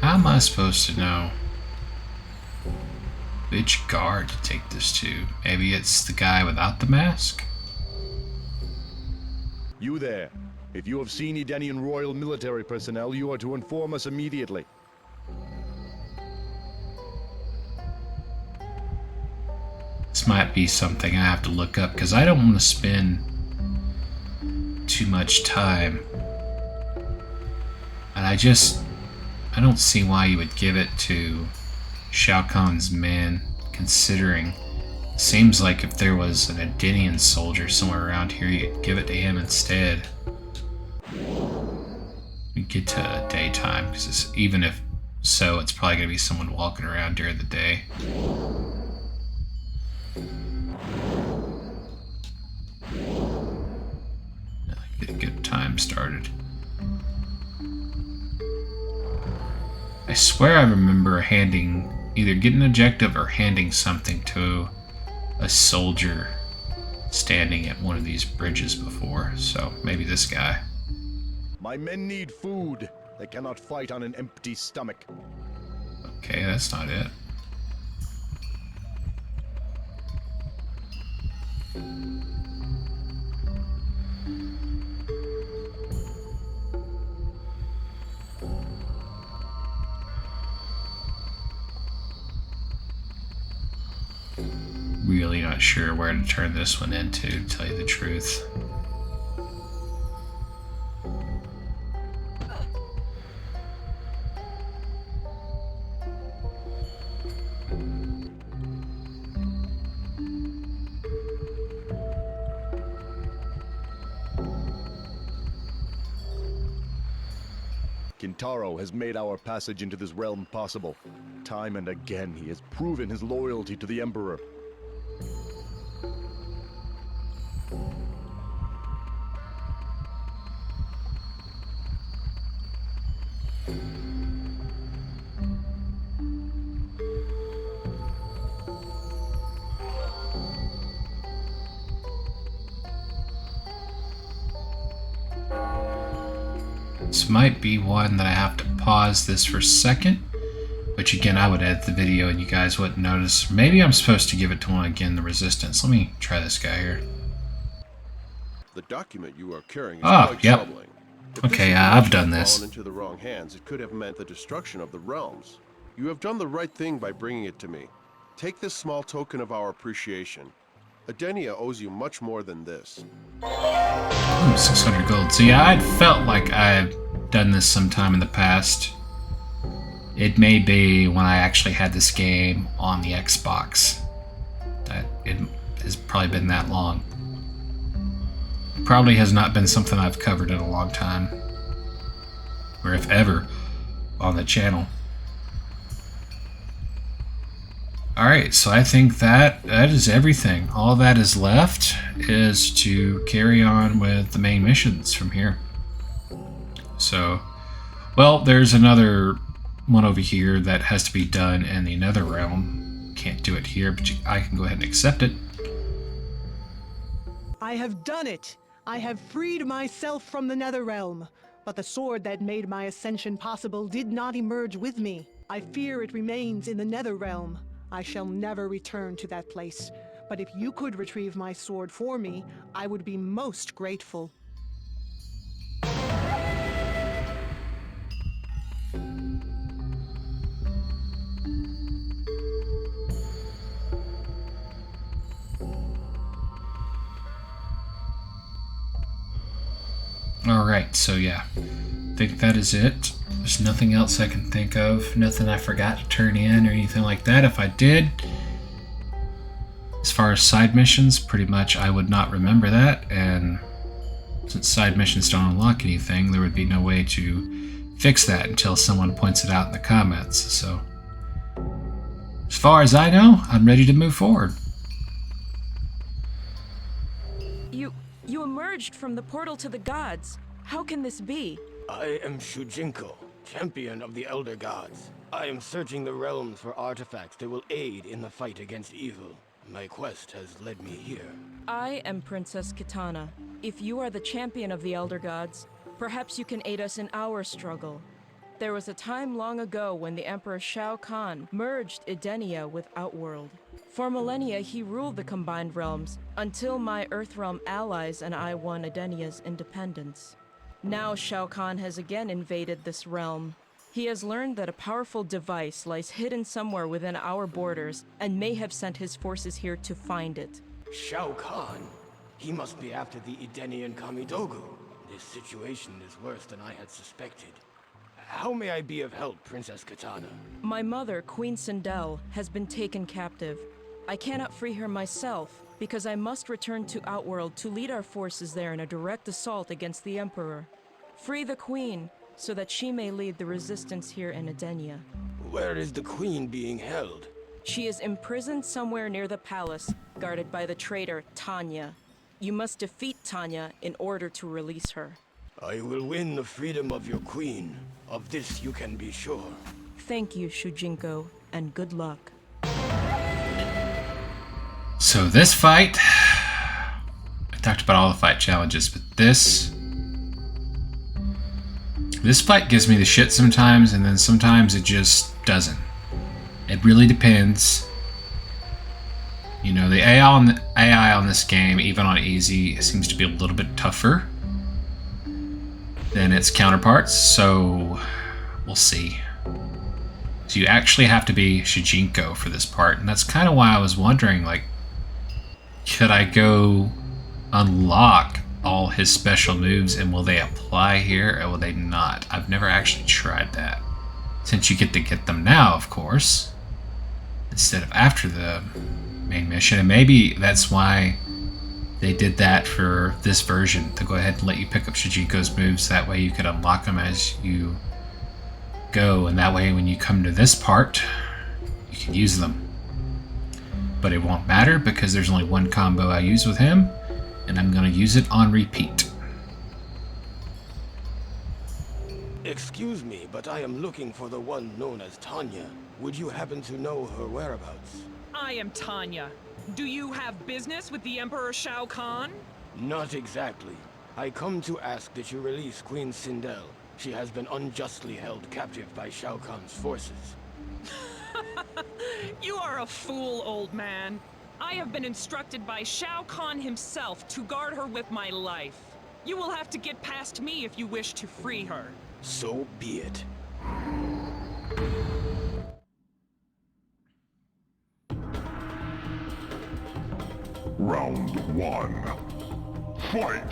How am I supposed to know which guard to take this to? Maybe it's the guy without the mask? You there. If you have seen Edenian Royal military personnel, you are to inform us immediately. This might be something I have to look up because I don't want to spend too much time. And I don't see why you would give it to Shao Kahn's men, considering it seems like if there was an Edenian soldier somewhere around here, you'd give it to him instead. We get to daytime, because even if so, it's probably going to be someone walking around during the day. Get a good time started. I swear I remember either getting an objective or handing something to a soldier standing at one of these bridges before, so maybe this guy. My men need food. They cannot fight on an empty stomach. Okay, that's not it. Really not sure where to turn this one into, to tell you the truth. Kintaro has made our passage into this realm possible. Time and again he has proven his loyalty to the Emperor. This might be one that I have to pause this for a second, which again I would edit the video and you guys wouldn't notice. Maybe I'm supposed to give it to one again, the Resistance. Let me try this guy here. The document you are carrying is quite troubling. If Okay, this I've done this. fallen into the wrong hands, it could have meant the destruction of the realms. You have done the right thing by bringing it to me. Take this small token of our appreciation. Edenia owes you much more than this. 600 gold. So yeah, I'd felt like I've done this sometime in the past. It may be when I actually had this game on the Xbox. That it has probably been that long. Probably has not been something I've covered in a long time. Or if ever, on the channel. Alright, so I think that is everything. All that is left is to carry on with the main missions from here. So, well, there's another one over here that has to be done in the Nether Realm. Can't do it here, but I can go ahead and accept it. I have done it! I have freed myself from the Netherrealm, but the sword that made my ascension possible did not emerge with me. I fear it remains in the Netherrealm. I shall never return to that place, but if you could retrieve my sword for me, I would be most grateful. Alright, so yeah. I think that is it. There's nothing else I can think of. Nothing I forgot to turn in or anything like that. If I did, as far as side missions, pretty much I would not remember that. And since side missions don't unlock anything, there would be no way to fix that until someone points it out in the comments. So, as far as I know, I'm ready to move forward. You emerged from the portal to the gods. How can this be? I am Shujinko, champion of the Elder Gods. I am searching the realms for artifacts that will aid in the fight against evil. My quest has led me here. I am Princess Kitana. If you are the champion of the Elder Gods, perhaps you can aid us in our struggle. There was a time long ago when the Emperor Shao Kahn merged Edenia with Outworld. For millennia, he ruled the combined realms, until my Earthrealm allies and I won Edenia's independence. Now Shao Kahn has again invaded this realm. He has learned that a powerful device lies hidden somewhere within our borders, and may have sent his forces here to find it. Shao Kahn? He must be after the Edenian Kamidogu. This situation is worse than I had suspected. How may I be of help, Princess Kitana? My mother, Queen Sindel, has been taken captive. I cannot free her myself, because I must return to Outworld to lead our forces there in a direct assault against the Emperor. Free the Queen, so that she may lead the resistance here in Edenia. Where is the Queen being held? She is imprisoned somewhere near the palace, guarded by the traitor, Tanya. You must defeat Tanya in order to release her. I will win the freedom of your queen. Of this you can be sure. Thank you, Shujinko, and good luck. So this fight, I talked about all the fight challenges, but this fight gives me the shit sometimes, and then sometimes it just doesn't. It really depends. You know, the AI on this game, even on easy, seems to be a little bit tougher than its counterparts, so we'll see. So you actually have to be Shujinko for this part, and that's kind of why I was wondering, like, could I go unlock all his special moves, and will they apply here, or will they not? I've never actually tried that. Since you get to get them now, of course, instead of after the main mission, and maybe that's why they did that for this version, to go ahead and let you pick up Shujinko's moves. That way you could unlock them as you go, and that way when you come to this part, you can use them. But it won't matter because there's only one combo I use with him, and I'm going to use it on repeat. Excuse me, but I am looking for the one known as Tanya. Would you happen to know her whereabouts? I am Tanya. Do you have business with the Emperor Shao Kahn? Not exactly. I come to ask that you release Queen Sindel. She has been unjustly held captive by Shao Kahn's forces. You are a fool, old man. I have been instructed by Shao Kahn himself to guard her with my life. You will have to get past me if you wish to free her. So be it. Round 1. Fight!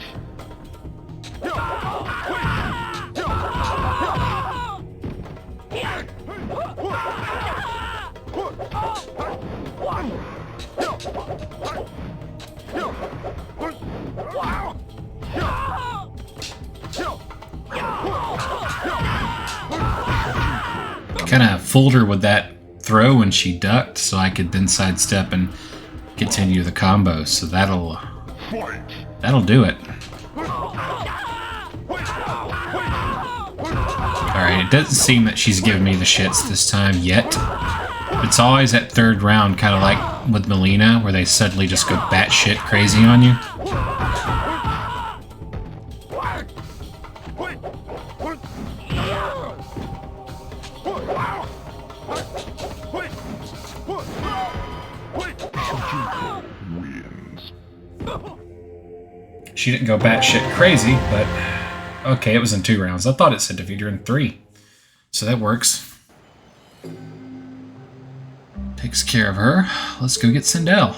Kind of fooled her with that throw when she ducked, so I could then sidestep and continue the combo. So that'll do it. Alright, it doesn't seem that she's giving me the shits this time yet. It's always that third round, kind of like with Melina, where they suddenly just go batshit crazy on you. She didn't go batshit crazy, but okay, it was in 2 rounds. I thought it said defeat her in 3. So that works. Takes care of her. Let's go get Sindel.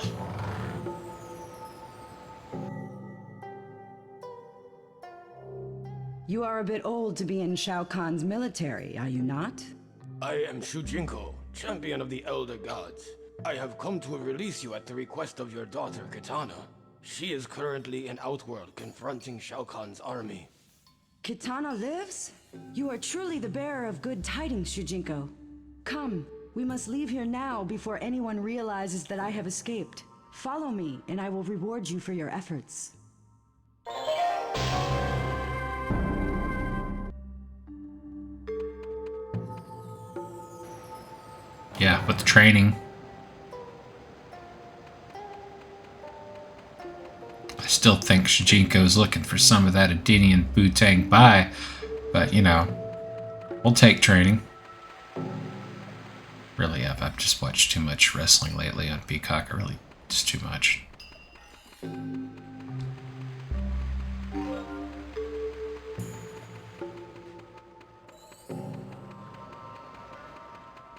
You are a bit old to be in Shao Kahn's military, are you not? I am Shujinko, champion of the Elder Gods. I have come to release you at the request of your daughter, Kitana. She is currently in Outworld confronting Shao Kahn's army. Kitana lives? You are truly the bearer of good tidings, Shujinko. Come, we must leave here now before anyone realizes that I have escaped. Follow me, and I will reward you for your efforts. Yeah, with the training. I still think Shujinko's looking for some of that Edenian Wu-Tang Bai, but you know, we'll take training. Really, I've just watched too much wrestling lately on Peacock. Really, just too much.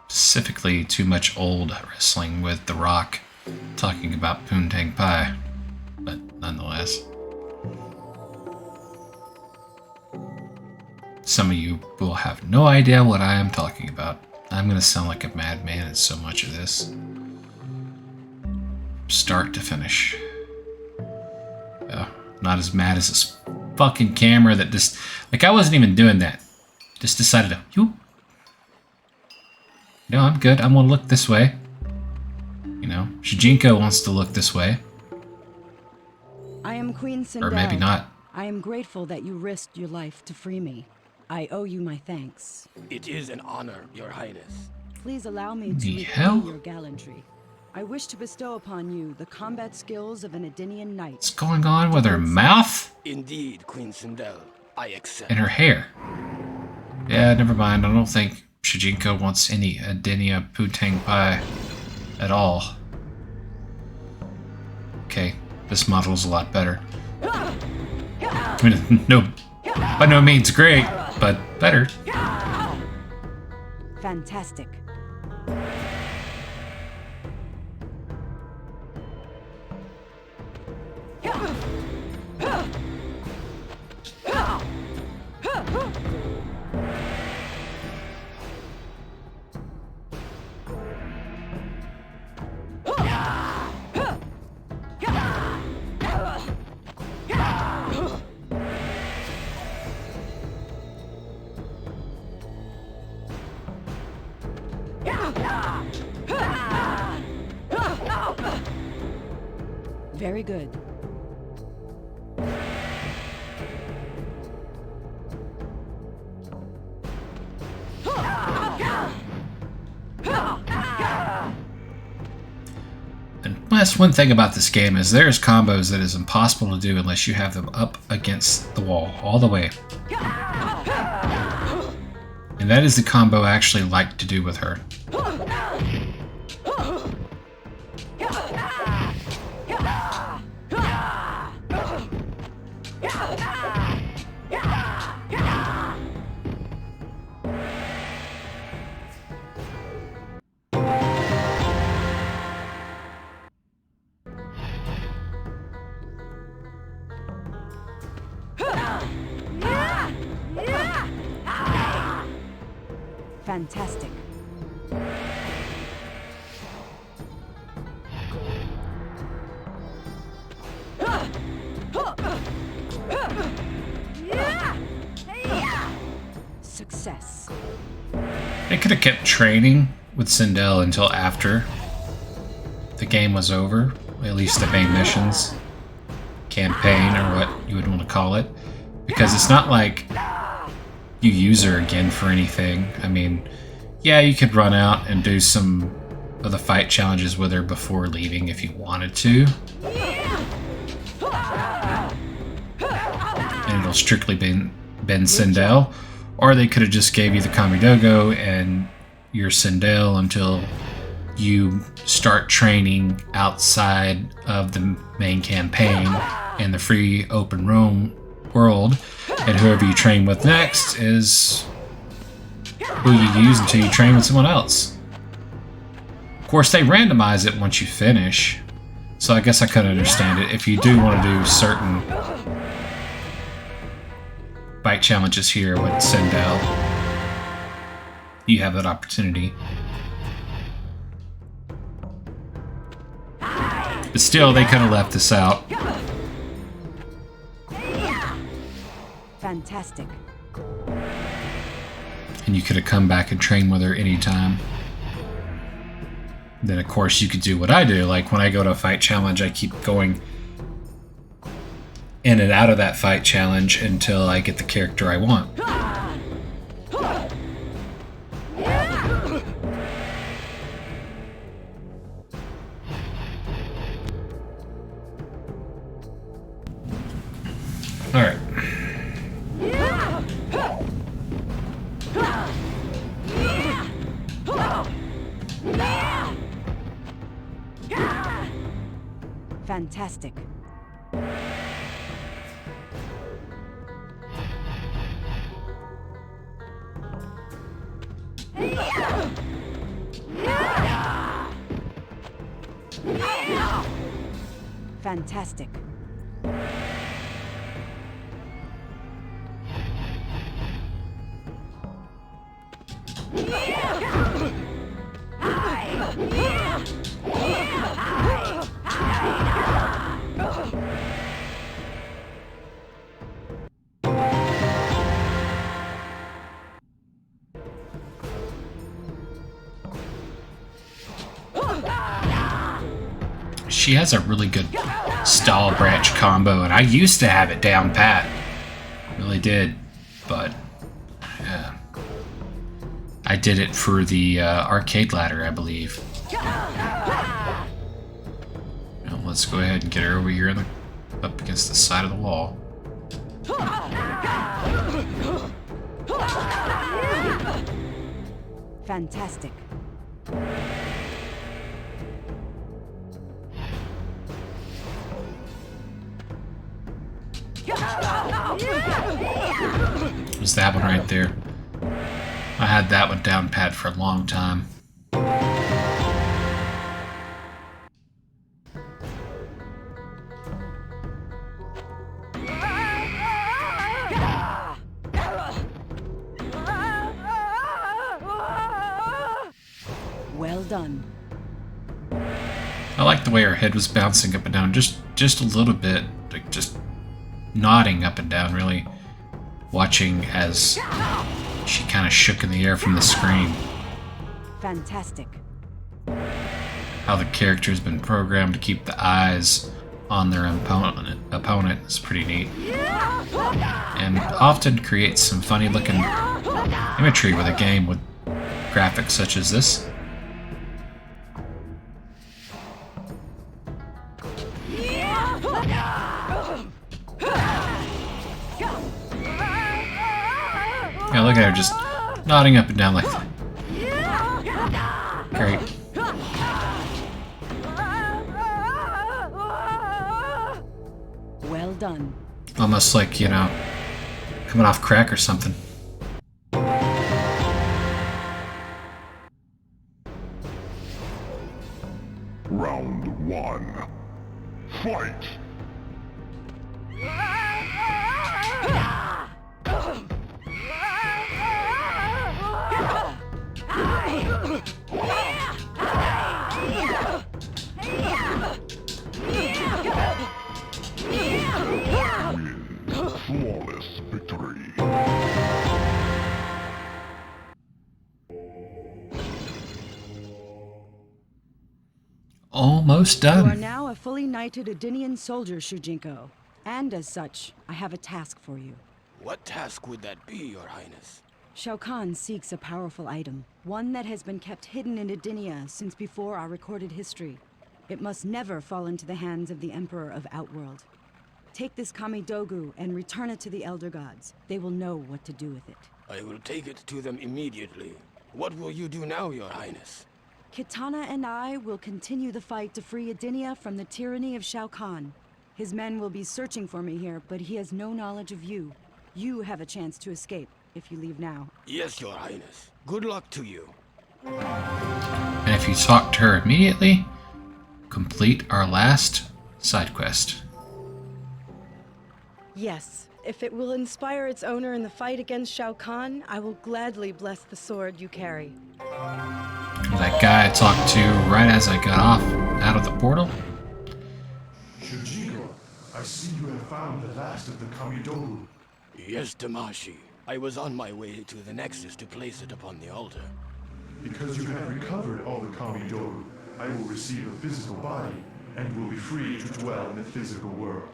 Specifically, too much old wrestling with The Rock talking about Poontang Pai, but nonetheless. Some of you will have no idea what I am talking about. I'm gonna sound like a madman in so much of this. Start to finish. Not as mad as this fucking camera that just... Like, I wasn't even doing that. Just decided to... Whoop. No, I'm good. I'm gonna look this way. You know, Shujinko wants to look this way. I am Queen Sindel. Or maybe not. I am grateful that you risked your life to free me. I owe you my thanks. It is an honor, Your Highness. Please allow me to repay your gallantry. I wish to bestow upon you the combat skills of an Edenian knight. What's going on with her mouth? Indeed, Queen Sindel. I accept. And her hair. Yeah, never mind. I don't think Shujinko wants any Edenia Poontang Pai at all. Okay, this model's a lot better. I mean, no, by no means great, but better. Fantastic. Very good. And that's one thing about this game is there's combos that is impossible to do unless you have them up against the wall all the way. And that is the combo I actually like to do with her. Fantastic. Success. They could have kept training with Sindel until after the game was over, at least the main missions, campaign, or what you would want to call it, because it's not like you use her again for anything. I mean, yeah, you could run out and do some of the fight challenges with her before leaving if you wanted to. And it'll strictly been Sindel. Or they could have just gave you the Kamidogo and your Sindel until you start training outside of the main campaign in the free open room world, and whoever you train with next is who you use until you train with someone else. Of course, they randomize it once you finish, so I guess I could understand it if you do want to do certain fight challenges here with Sindel, you have that opportunity. But still, they kind of left this out. Fantastic. And you could have come back and trained with her anytime. Then, of course, you could do what I do. Like, when I go to a fight challenge, I keep going in and out of that fight challenge until I get the character I want. Alright. Fantastic. Fantastic. She has a really good stall branch combo, and I used to have it down pat. Really did, but yeah. I did it for the arcade ladder, I believe. Now, let's go ahead and get her over here up against the side of the wall. Fantastic. Was that one right there? I had that one down pat for a long time. Well done. I like the way her head was bouncing up and down, just a little bit, like just nodding up and down, really. Watching as she kind of shook in the air from the screen. Fantastic. How the character's been programmed to keep the eyes on their opponent is pretty neat. And often creates some funny looking imagery with a game with graphics such as this. Yeah, look at her just nodding up and down like that. Great. Well done. Almost like, you know, coming off crack or something. Round 1. Fight! Flawless victory. Almost You are done. now a fully knighted Edenian soldier, Shujinko. And as such, I have a task for you. What task would that be, Your Highness? Shao Kahn seeks a powerful item, one that has been kept hidden in Edenia since before our recorded history. It must never fall into the hands of the Emperor of Outworld. Take this Kamidogu and return it to the Elder Gods. They will know what to do with it. I will take it to them immediately. What will you do now, Your Highness? Kitana and I will continue the fight to free Edenia from the tyranny of Shao Kahn. His men will be searching for me here, but he has no knowledge of you. You have a chance to escape, if you leave now. Yes, Your Highness. Good luck to you. And if you talk to her immediately, complete our last side quest. Yes, if it will inspire its owner in the fight against Shao Kahn, I will gladly bless the sword you carry. That guy I talked to right as I got off out of the portal. Shujinko, I see you have found the last of the Kamidogu. Yes, Damashi. I was on my way to the Nexus to place it upon the altar. Because you have recovered all the Kamidogu, I will receive a physical body and will be free to dwell in the physical world.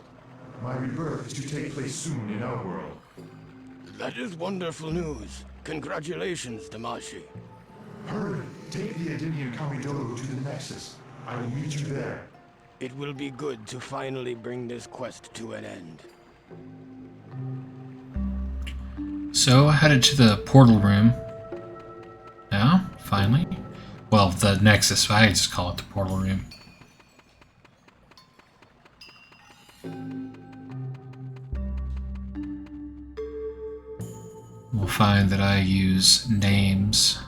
My rebirth is to take place soon in our world. That is wonderful news. Congratulations, Damashi. Hurry, take the Edenian Kamidogu to the Nexus. I will meet you there. It will be good to finally bring this quest to an end. So I headed to the portal room. Now, finally. Well, the Nexus, I just call it the portal room. We'll find that I use names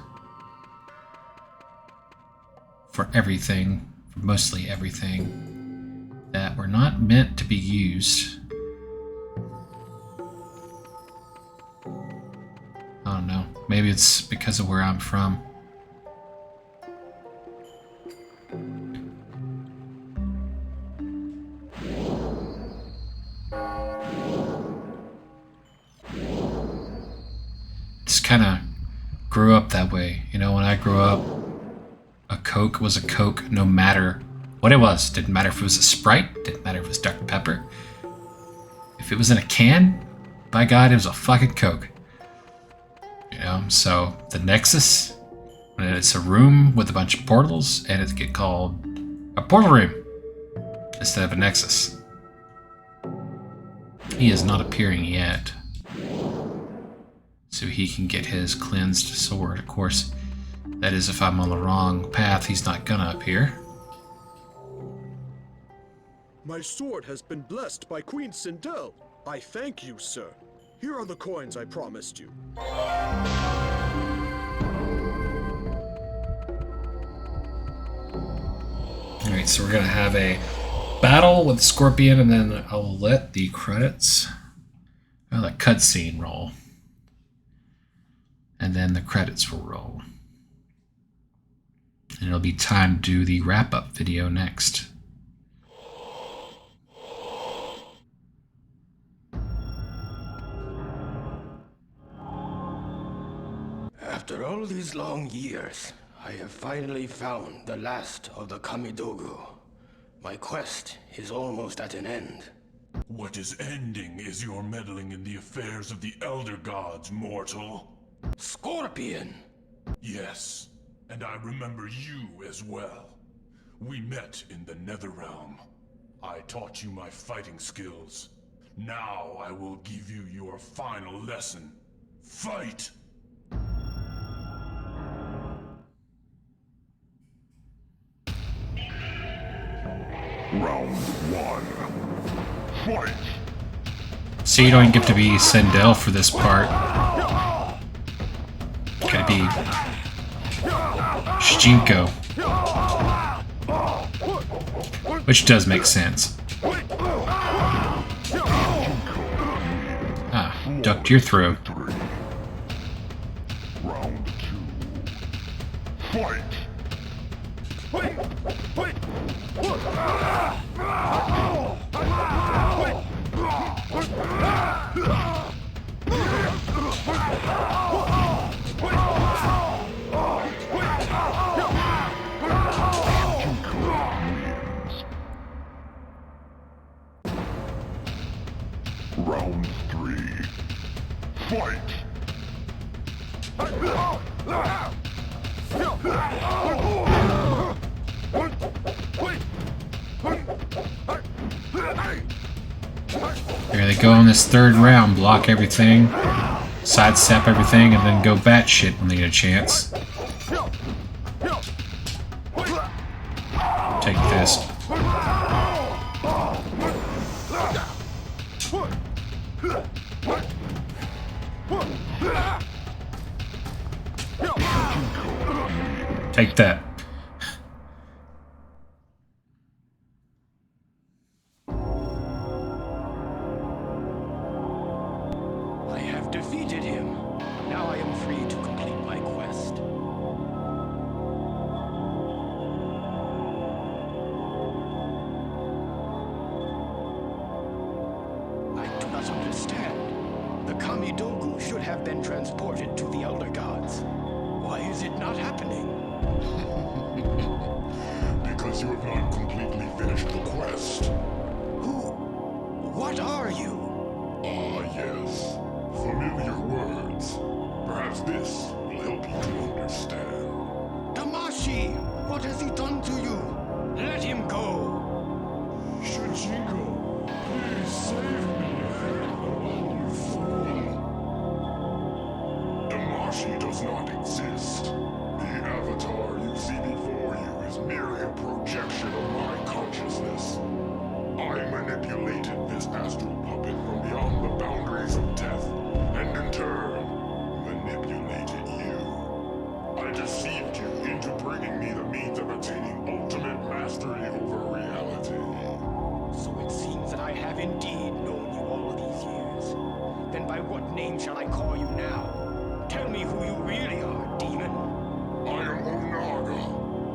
for everything, for mostly everything, that were not meant to be used. I don't know. Maybe it's because of where I'm from. Just kind of grew up that way. You know, when I grew up, a Coke was a Coke no matter what it was. Didn't matter if it was a Sprite. Didn't matter if it was Dr. Pepper. If it was in a can, by God, it was a fucking Coke. You know, so the Nexus, it's a room with a bunch of portals, and it get called a portal room instead of a Nexus. He is not appearing yet, so he can get his cleansed sword. Of course, that is if I'm on the wrong path. He's not gonna appear. My sword has been blessed by Queen Sindel. I thank you, sir. Here are the coins I promised you. Alright, so we're gonna have a battle with Scorpion, and then I'll let the credits, well, the cutscene roll. And then the credits will roll. And it'll be time to do the wrap-up video next. After all these long years, I have finally found the last of the Kamidogu. My quest is almost at an end. What is ending is your meddling in the affairs of the Elder Gods, mortal. Scorpion! Yes, and I remember you as well. We met in the Netherrealm. I taught you my fighting skills. Now I will give you your final lesson. Fight! Round one. Fight! So you don't get to be Sindel for this part. Gotta be Shujinko. Which does make sense. Ah, ducked your throat. Round two. Fight! Round three. Fight! Here they go in this third round. Block everything, sidestep everything, and then go batshit when they get a chance. Take this. Take that. defeated him. Now I am free to complete my quest. I do not understand. The Kamidogu should have been transported to the Elder Gods. Why is it not happening? Because you have not completely finished the quest. What are you? Ah, yes. Familiar words. Perhaps this will help you to understand. Damashi! What has he done to you? Let him go! Shujinko, please save me. You fool. Damashi does not exist. The avatar you see before you is merely a projection of my consciousness. I manipulated this astral puppet from beyond the boundaries of death, and in turn, manipulated you. I deceived you into bringing me the means of attaining ultimate mastery over reality. So it seems that I have indeed known you all these years. Then by what name shall I call you now? Tell me who you really are, demon. I am Onaga,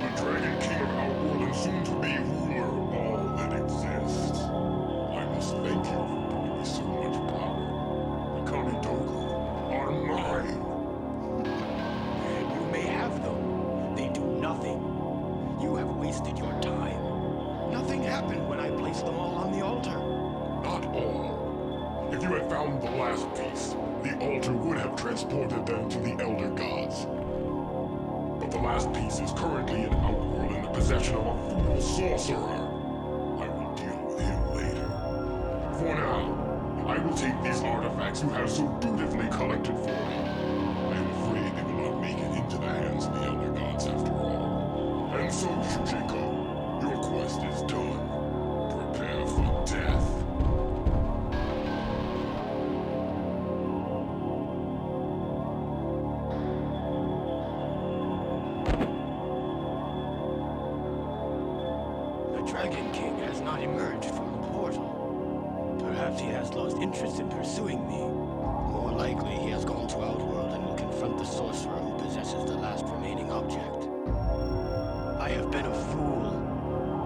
the Dragon King of Outworld and soon-to-be ruler of all that exists. I must thank you for bringing me so much power. The Kamidogu are mine. You may have them. They do nothing. You have wasted your time. Nothing happened when I placed them all on the altar. Not all. If you had found the last piece, the altar would have transported them to the Elder Gods. But the last piece is currently in Outworld in the possession of a fool sorcerer. I will deal with him later. For now, I will take these artifacts you have so dutifully collected for me. I am afraid they will not make it into the hands of the Elder Gods after all. And so, Shujinko, your quest is done. Prepare for death. The Dragon King has not emerged from the portal. Perhaps he has lost interest in pursuing me. More likely, he has gone to Outworld and will confront the sorcerer who possesses the last remaining object. I have been a fool.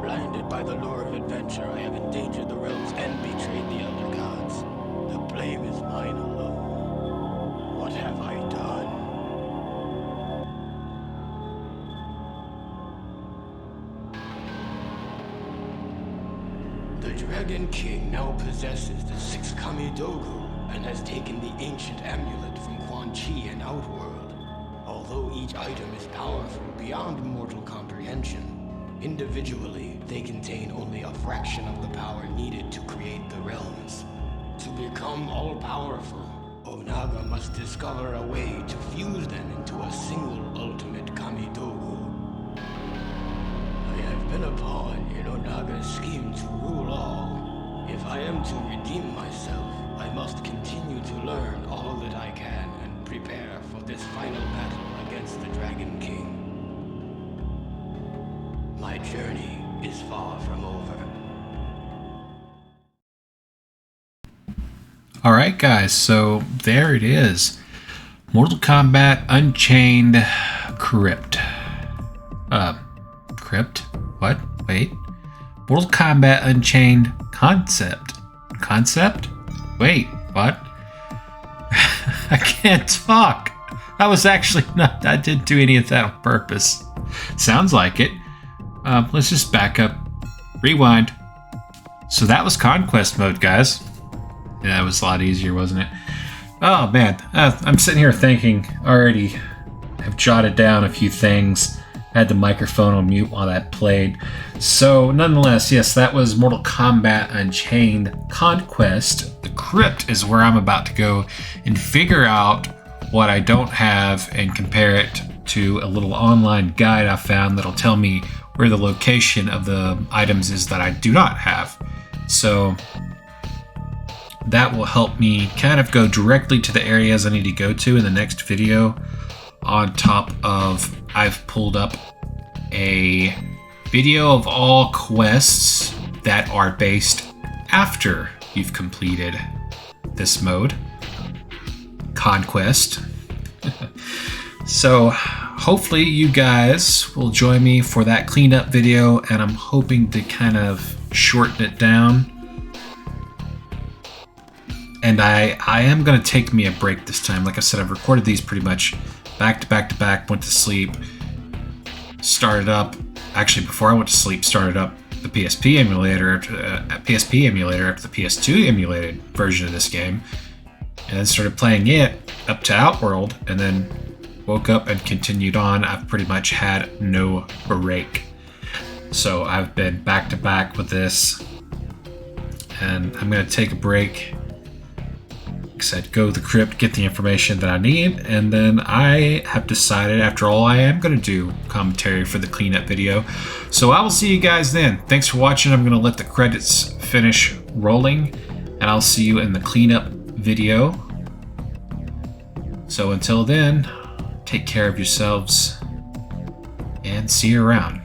Blinded by the lure of adventure, I have endangered the realms and betrayed the Elder Gods. The blame is mine alone. What have I done? The Dragon King now possesses the 6 Kamidogu and has taken the ancient amulet from Quan Chi and Outworld. Although each item is powerful beyond mortal comprehension, individually they contain only a fraction of the power needed to create the realms. To become all-powerful, Onaga must discover a way to fuse them into a single ultimate Kamidogu. I have been a pawn in Onaga's scheme to rule all. If I am to redeem myself, I must continue to learn all that I can and prepare for this final battle against the Dragon King. My journey is far from over. Alright guys, so there it is. Mortal Kombat Unchained Crypt. Crypt? What? Wait. Mortal Kombat Unchained Concept. Concept? Wait, what? I can't talk. I was actually not, I didn't do any of that on purpose. Sounds like it. Let's just back up. Rewind. So that was Conquest mode, guys. Yeah, that was a lot easier, wasn't it? Oh man, I'm sitting here thinking, already have jotted down a few things. Had the microphone on mute while that played. So nonetheless, yes, that was Mortal Kombat Unchained Conquest. The Crypt is where I'm about to go and figure out what I don't have and compare it to a little online guide I found that'll tell me where the location of the items is that I do not have. So that will help me kind of go directly to the areas I need to go to in the next video. On top of, I've pulled up a video of all quests that are based after you've completed this mode. Konquest. So hopefully you guys will join me for that cleanup video, and I'm hoping to kind of shorten it down. And I am going to take me a break this time. Like I said, I've recorded these pretty much back to back to back, went to sleep, started up. Actually, before I went to sleep, started up the PSP emulator after the PS2 emulated version of this game, and then started playing it up to Outworld, and then woke up and continued on. I've pretty much had no break. So I've been back to back with this, and I'm going to take a break. Like I said, go to the crypt, get the information that I need, and then I have decided, after all, I am going to do commentary for the cleanup video. So I will see you guys then. Thanks for watching. I'm going to let the credits finish rolling, and I'll see you in the cleanup video. So until then, take care of yourselves, and see you around.